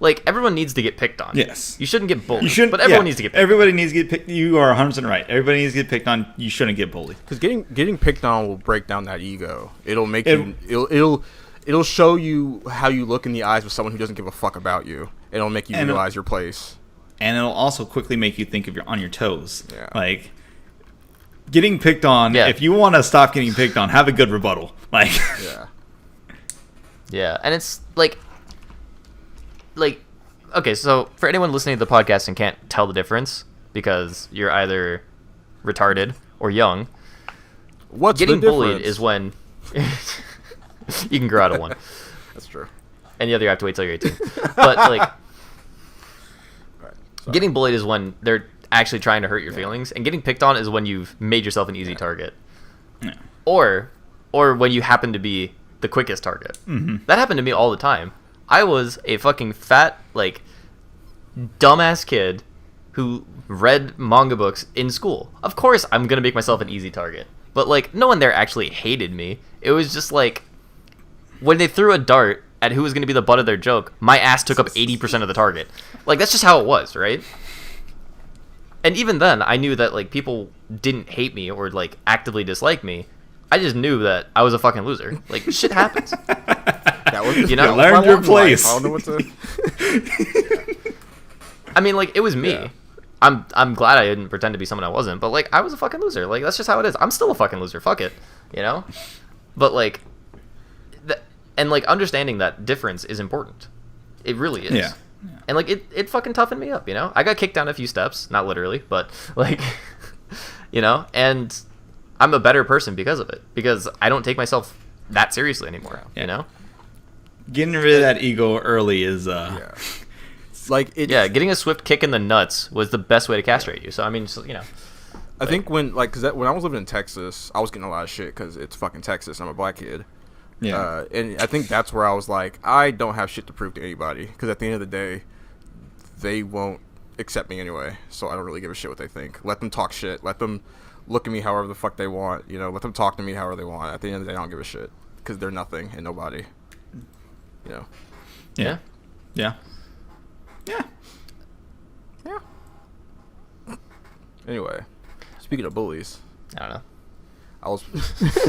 Like, everyone needs to get picked on. Yes. You shouldn't get bullied. You shouldn't, but everyone needs to get picked Everybody needs to get picked. You are 100% right. Everybody needs to get picked on. You shouldn't get bullied. Because getting picked on will break down that ego. It'll make it'll show you how you look in the eyes of someone who doesn't give a fuck about you. It'll make you realize your place. And it'll also quickly make you think of on your toes. Yeah. Like, getting picked on, if you want to stop getting picked on, have a good rebuttal. Like, yeah. Yeah, and it's like, okay, so for anyone listening to the podcast and can't tell the difference because you're either retarded or young, what's getting the bullied difference? is when you can grow out of one. That's true. And the other you have to wait till you're 18. But like, getting bullied is when they're actually trying to hurt your feelings, and getting picked on is when you've made yourself an easy target. Yeah. Or when you happen to be the quickest target. Mm-hmm. That happened to me all the time. I was a fucking fat, like, dumbass kid who read manga books in school. Of course, I'm gonna make myself an easy target. But, like, no one there actually hated me. It was just, like, when they threw a dart at who was gonna be the butt of their joke, my ass took up 80% of the target. Like, that's just how it was, right? And even then, I knew that, like, people didn't hate me or, like, actively dislike me. I just knew that I was a fucking loser. Like, shit happens. That was, you know, you learned your place. I don't know what to. I mean, like, it was me. Yeah. I'm glad I didn't pretend to be someone I wasn't, but like, I was a fucking loser. Like, that's just how it is. I'm still a fucking loser. Fuck it, you know. But like, and like, understanding that difference is important. It really is. Yeah. And like, it fucking toughened me up. You know, I got kicked down a few steps, not literally, but like, you know, and I'm a better person because of it, because I don't take myself that seriously anymore. Yeah. You know. Getting rid of that ego early is getting a swift kick in the nuts was the best way to castrate you. So I mean, you know, I think when I was living in Texas, I was getting a lot of shit because it's fucking Texas. I'm a black kid. yeah. And I think that's where I was like, I don't have shit to prove to anybody, because at the end of the day, they won't accept me anyway. So I don't really give a shit what they think. Let them talk shit. Let them look at me however the fuck they want. You know, let them talk to me however they want. At the end of the day, I don't give a shit, because they're nothing and nobody. You know. Yeah. Yeah. Yeah. Yeah. Anyway, speaking of bullies, I don't know. I was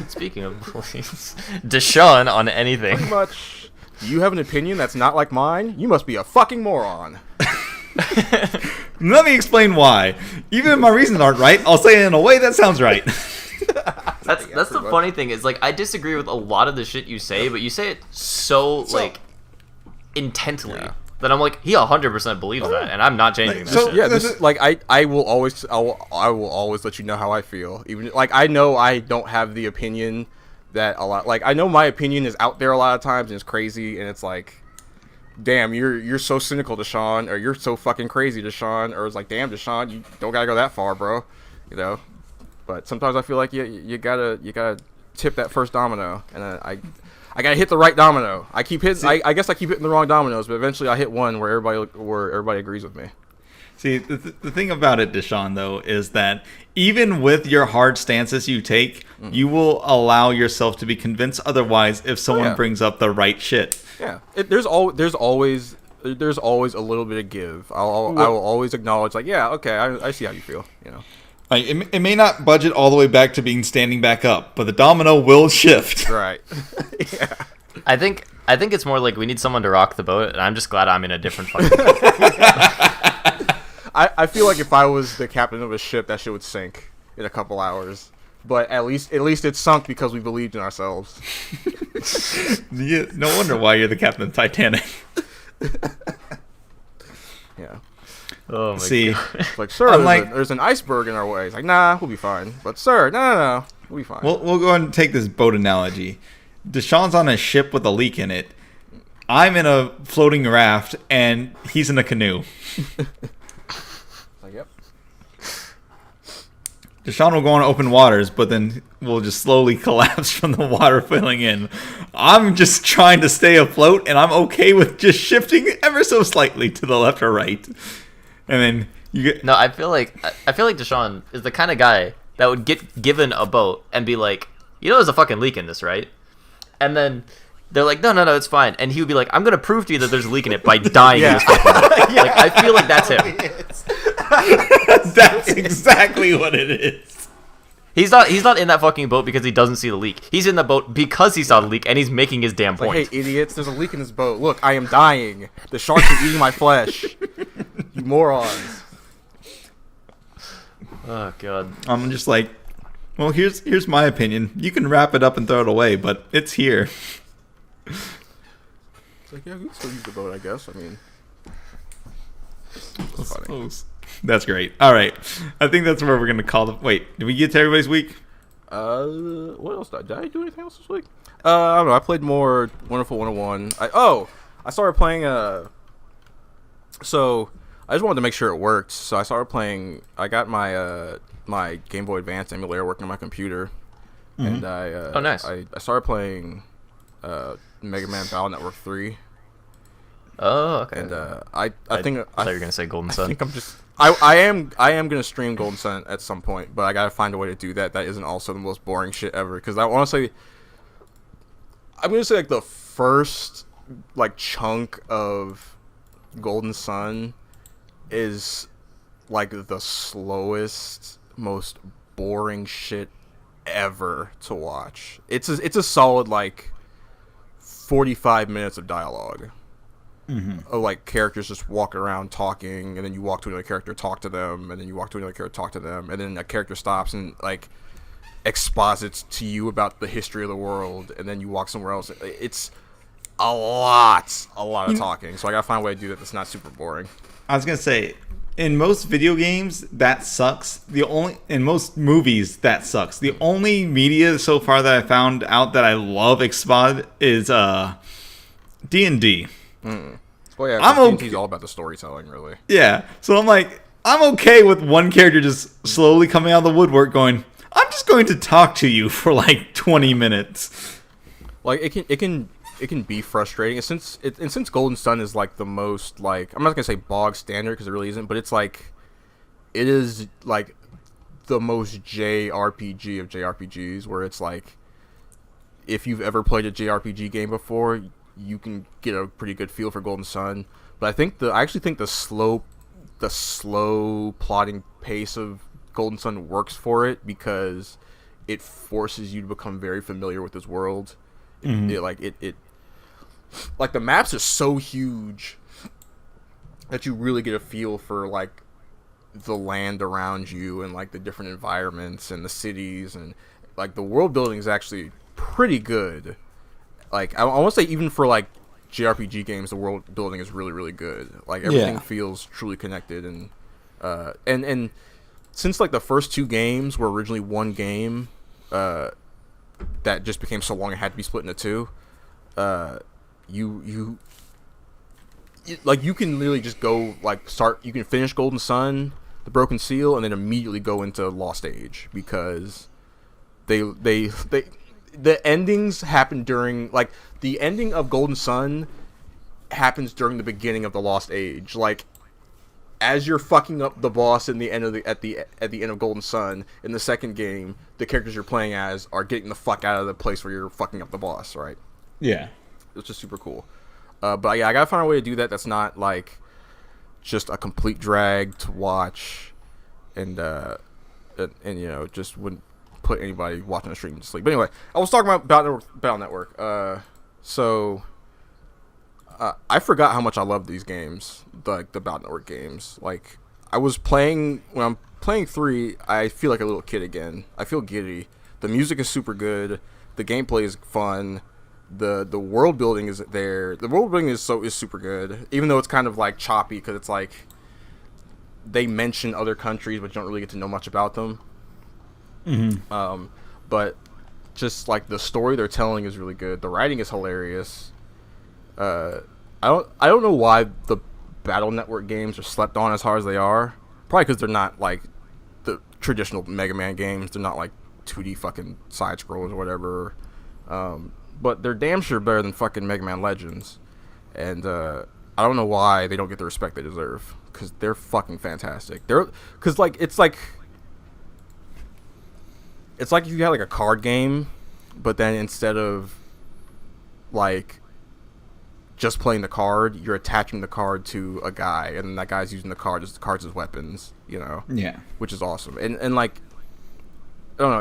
Speaking of bullies, Deshaun on anything. pretty much You have an opinion that's not like mine? You must be a fucking moron. Let me explain why. Even if my reasons aren't right, I'll say it in a way that sounds right. That's the funny thing is, like, I disagree with a lot of the shit you say, but you say it so like intently that I'm like, he 100% believes that, and I'm not changing that so- shit. Yeah, this like I will always let you know how I feel. Even like I know I don't have the opinion that a lot. Like I know my opinion is out there a lot of times and it's crazy, and it's like, damn, you're so cynical, Deshaun, or you're so fucking crazy, Deshaun, or it's like, damn, Deshaun, you don't gotta go that far, bro. You know. But sometimes I feel like you gotta tip that first domino, and I gotta hit the right domino. I keep hitting. I guess I keep hitting the wrong dominoes, but eventually I hit one where everybody agrees with me. See, the thing about it, Deshaun, though, is that even with your hard stances you take, you will allow yourself to be convinced otherwise if someone brings up the right shit. Yeah, there's always a little bit of give. I will always acknowledge, like, yeah, okay, I see how you feel. You know, Like, it may not budget all the way back to being standing back up, but the domino will shift. right? Yeah. I think it's more like we need someone to rock the boat, and I'm just glad I'm in a different fucking boat. I feel like if I was the captain of a ship, that shit would sink in a couple hours. But at least it sunk because we believed in ourselves. No wonder why you're the captain of Titanic. Yeah. Oh my See, god. It's like, sir, there's an iceberg in our way. It's like, nah, we'll be fine. But sir, no, we'll be fine. we'll go ahead and take this boat analogy. Deshaun's on a ship with a leak in it. I'm in a floating raft, and he's in a canoe. Like, yep. Deshaun will go on open waters, but then we'll just slowly collapse from the water filling in. I'm just trying to stay afloat, and I'm okay with just shifting ever so slightly to the left or right. And then you get... No, I feel like Deshaun is the kind of guy that would get given a boat and be like, you know, there's a fucking leak in this, right? And then they're like, no, it's fine. And he would be like, I'm gonna prove to you that there's a leak in it by dying in this fucking boat. Like, I feel like that's him. That's exactly what it is. He's not in that fucking boat because he doesn't see the leak. He's in the boat because he saw the leak and he's making his damn point. Like, hey, idiots, there's a leak in this boat. Look, I am dying. The sharks are eating my flesh. You morons. Oh god. I'm just like, well, here's my opinion. You can wrap it up and throw it away, but it's here. It's like, yeah, we can still use the boat, I guess. I mean, I suppose. That's great. All right. I think that's where we're going to call the... Wait, did we get to everybody's week? What else did I do anything else this week? I don't know. I played more Wonderful 101. I started playing, so I just wanted to make sure it worked. So I started playing, I got my, my Game Boy Advance emulator working on my computer. And Oh, nice. I started playing, Mega Man Battle Network 3. Oh, okay. And, I think... I thought you were going to say Golden I Sun. think I'm just... I am gonna stream Golden Sun at some point, but I gotta find a way to do that. That isn't also the most boring shit ever. Because I want to say, I'm gonna say like the first like chunk of Golden Sun is like the slowest, most boring shit ever to watch. It's a solid like 45 minutes of dialogue. Mm-hmm. Of like characters just walking around talking, and then you walk to another character, talk to them, and then you walk to another character, talk to them, and then a character stops and like exposits to you about the history of the world, and then you walk somewhere else. It's a lot of talking. So I gotta find a way to do that that's not super boring. I was going to say, in most video games, that sucks. In most movies, that sucks. The only media so far that I found out that I love Expod is D&D. Well, yeah, I'm okay. He's all about the storytelling, really. Yeah, so I'm like, I'm okay with one character just slowly coming out of the woodwork going, I'm just going to talk to you for like 20 minutes. Like it can be frustrating, and since Golden Sun is like the most like, I'm not gonna say bog standard because it really isn't, but it is like the most JRPG of JRPGs, where it's like, if you've ever played a JRPG game before, you can get a pretty good feel for Golden Sun. But I actually think the slow plotting pace of Golden Sun works for it, because it forces you to become very familiar with this world. like the maps are so huge that you really get a feel for like the land around you and like the different environments and the cities, and like the world building is actually pretty good. Like I want to say even for like JRPG games, the world building is really, really good. Like everything feels truly connected, and since like the first 2 games were originally one game, that just became so long it had to be split into 2. You can literally just go like start. You can finish Golden Sun, the Broken Seal, and then immediately go into Lost Age, because the endings happen during, like, the ending of Golden Sun happens during the beginning of the Lost Age. Like, as you're fucking up the boss in the end of at the end of Golden Sun in the second game, the characters you're playing as are getting the fuck out of the place where you're fucking up the boss, right? Yeah. It's just super cool. But yeah, I gotta find a way to do that that's not like just a complete drag to watch, and you know, just wouldn't put anybody watching the stream to sleep. But anyway, I was talking about Battle Network. I forgot how much I love these games, like the Battle Network games. Like, I was playing, when I'm playing 3, I feel like a little kid again. I feel giddy. The music is super good. The gameplay is fun. The world building is there. The world building is super good, even though it's kind of like choppy, because it's like they mention other countries but you don't really get to know much about them. Mm-hmm. But just like the story they're telling is really good. The writing is hilarious. I don't know why the Battle Network games are slept on as hard as they are. Probably because they're not like the traditional Mega Man games. They're not like 2D fucking side scrolls or whatever. But they're damn sure better than fucking Mega Man Legends. And I don't know why they don't get the respect they deserve, because they're fucking fantastic. Because like it's like if you had like a card game, but then instead of like just playing the card, you're attaching the card to a guy, and then that guy's using the cards as weapons, you know? Yeah. Which is awesome. And like, I don't know,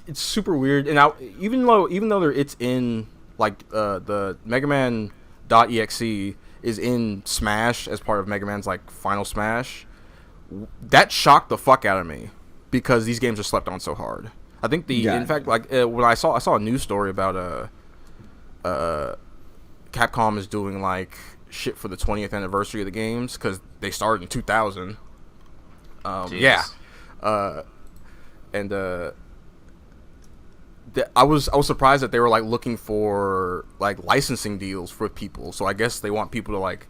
it's super weird. And now, even though it's in like the Mega Man .exe is in Smash as part of Mega Man's like Final Smash, that shocked the fuck out of me, because these games are slept on so hard. I think in fact, like when I saw a news story about Capcom is doing like shit for the 20th anniversary of the games, because they started in 2000. Yeah. I was surprised that they were like looking for like licensing deals for people. So I guess they want people to like.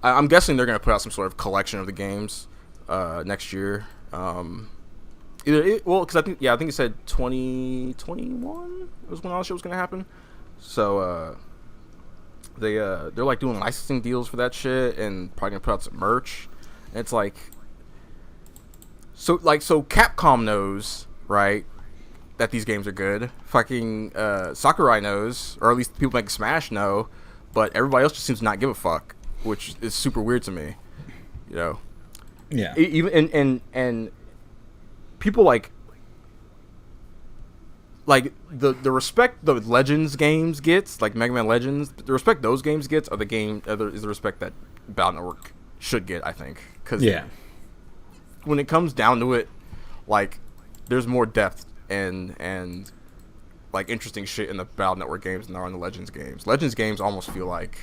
I'm guessing they're gonna put out some sort of collection of the games next year. Because I think it said 2021 was when all the shit was gonna happen. So they're like doing licensing deals for that shit, and probably gonna put out some merch. And it's like, so Capcom knows, right, that these games are good. Fucking Sakurai knows, or at least people making Smash know, but everybody else just seems to not give a fuck, which is super weird to me, you know. Yeah. Even and people like the respect the Legends games gets, like Mega Man Legends, the respect those games gets is the respect that Battle Network should get, I think. Because when it comes down to it, like, there's more depth and like interesting shit in the Battle Network games than there are in the Legends games. Legends games almost feel like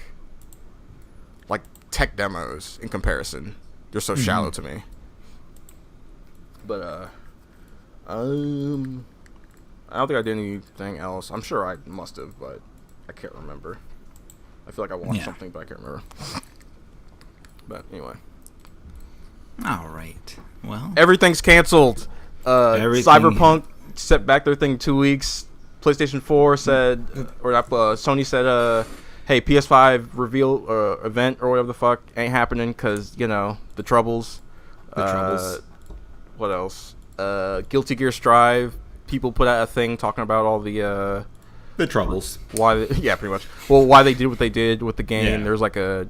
tech demos in comparison. They're so shallow to me. But I don't think I did anything else. I'm sure I must have, but I can't remember. I feel like I watched something, but I can't remember. But anyway. All right. Well, everything's canceled. Cyberpunk set back their thing 2 weeks. PlayStation 4 said, or Sony said, hey, PS5 reveal event or whatever the fuck ain't happening because, you know, the troubles. What else? Guilty Gear Strive. People put out a thing talking about all the troubles. Pretty much. Well, why they did what they did with the game. Yeah. There's like a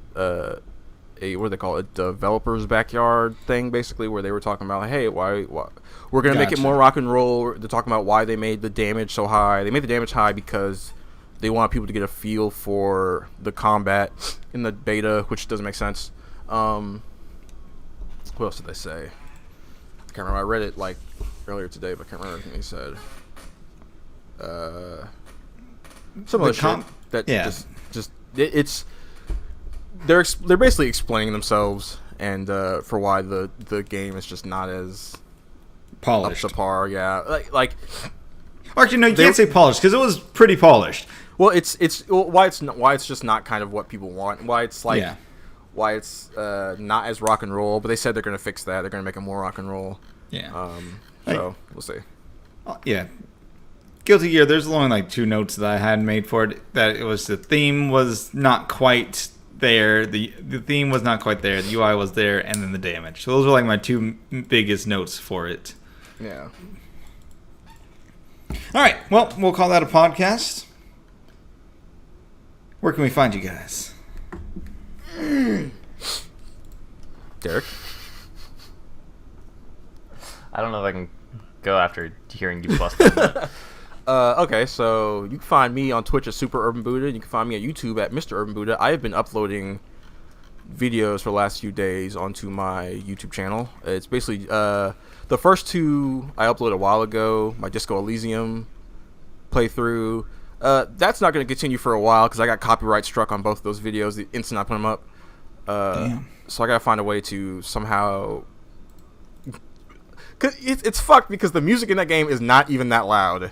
what do they call it? Developer's backyard thing, basically, where they were talking about, hey, why we're gonna make it more rock and roll. They're talking about why they made the damage so high. They made the damage high because they want people to get a feel for the combat in the beta, which doesn't make sense. What else did they say? I can't remember. I read it like earlier today, but I can't remember everything they said. Some other shit that it's they're basically explaining themselves and for why the game is just not as polished up to par. Yeah, like actually no, you can't say polished because it was pretty polished. Well, why it's just not kind of what people want. Why it's like why it's not as rock and roll. But they said they're gonna fix that. They're gonna make it more rock and roll. Yeah. So we'll see. Yeah. Guilty Gear, there's only like 2 notes that I had made for it. That it was the theme was not quite there. The theme was not quite there. The UI was there, and then the damage. So those were like my 2 biggest notes for it. Yeah. All right. Well, we'll call that a podcast. Where can we find you guys? Derek? I don't know if I can go after hearing you bust on that. Okay, so you can find me on Twitch at Super Urban Buddha. You can find me on YouTube at Mr. Urban Buddha. I have been uploading videos for the last few days onto my YouTube channel. It's basically the first 2 I uploaded a while ago. My Disco Elysium playthrough. That's not going to continue for a while because I got copyright struck on both of those videos the instant I put them up. So I got to find a way to somehow. Cause it's fucked because the music in that game is not even that loud.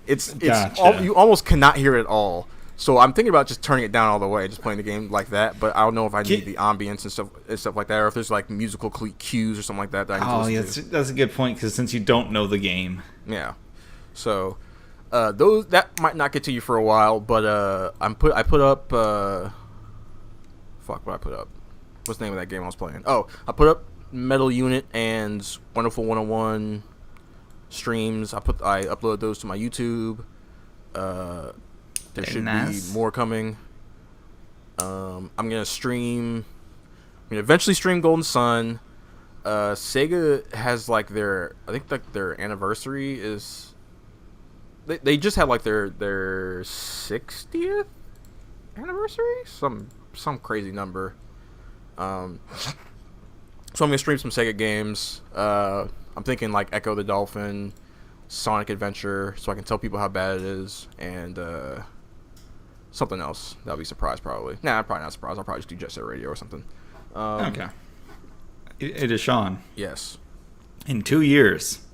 Gotcha. You almost cannot hear it at all. So I'm thinking about just turning it down all the way, just playing the game like that. But I don't know if I need the ambience and stuff like that, or if there's like musical cues or something like that. I can that's a good point because since you don't know the game, so those that might not continue for a while. But I put up fuck what I put up. What's the name of that game I was playing? Oh, I put up Metal Unit and Wonderful 101 streams. I upload those to my YouTube. There should be more coming. I'm gonna eventually stream Golden Sun. Sega has like their their anniversary is they just had like their 60th anniversary, some crazy number. So I'm gonna stream some Sega games. I'm thinking like Echo the Dolphin, Sonic Adventure, so I can tell people how bad it is, and something else. That'll be surprised probably. Nah, I'm probably not surprised. I'll probably just do Jet Set Radio or something. Okay. It is Sean. Yes. In 2 years,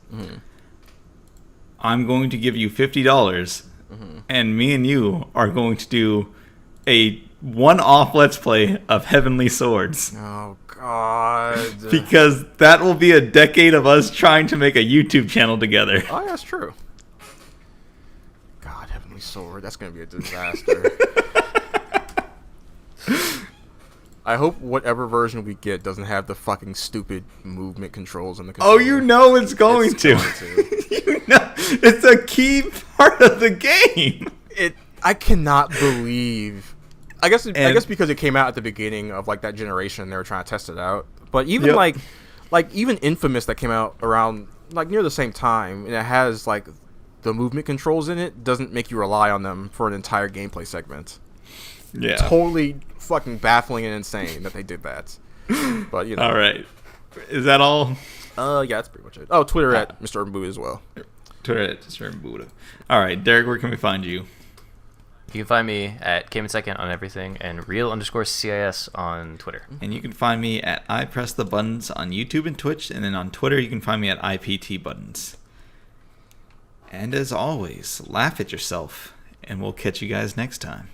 I'm going to give you $50, and me and you are going to do a one-off Let's Play of Heavenly Swords. Oh, God. Because that will be a decade of us trying to make a YouTube channel together. Oh, yeah, that's true. God, Heavenly Sword. That's going to be a disaster. I hope whatever version we get doesn't have the fucking stupid movement controls in the controller. Oh, you know it's going to. You know, it's a key part of the game. I cannot believe... I guess because it came out at the beginning of like that generation, they were trying to test it out. But even like even Infamous that came out around like near the same time, and it has like the movement controls in it, doesn't make you rely on them for an entire gameplay segment. Yeah, totally fucking baffling and insane that they did that. But you know, all right, is that all? Yeah, that's pretty much it. Oh, Twitter at Mr. Urban Buddha as well. Twitter at Mr. Urban Buddha. All right, Derek, where can we find you? You can find me at Cayman Second on everything and real_CIS on Twitter. And you can find me at I Press the Buttons on YouTube and Twitch. And then on Twitter, you can find me at IPT Buttons. And as always, laugh at yourself. And we'll catch you guys next time.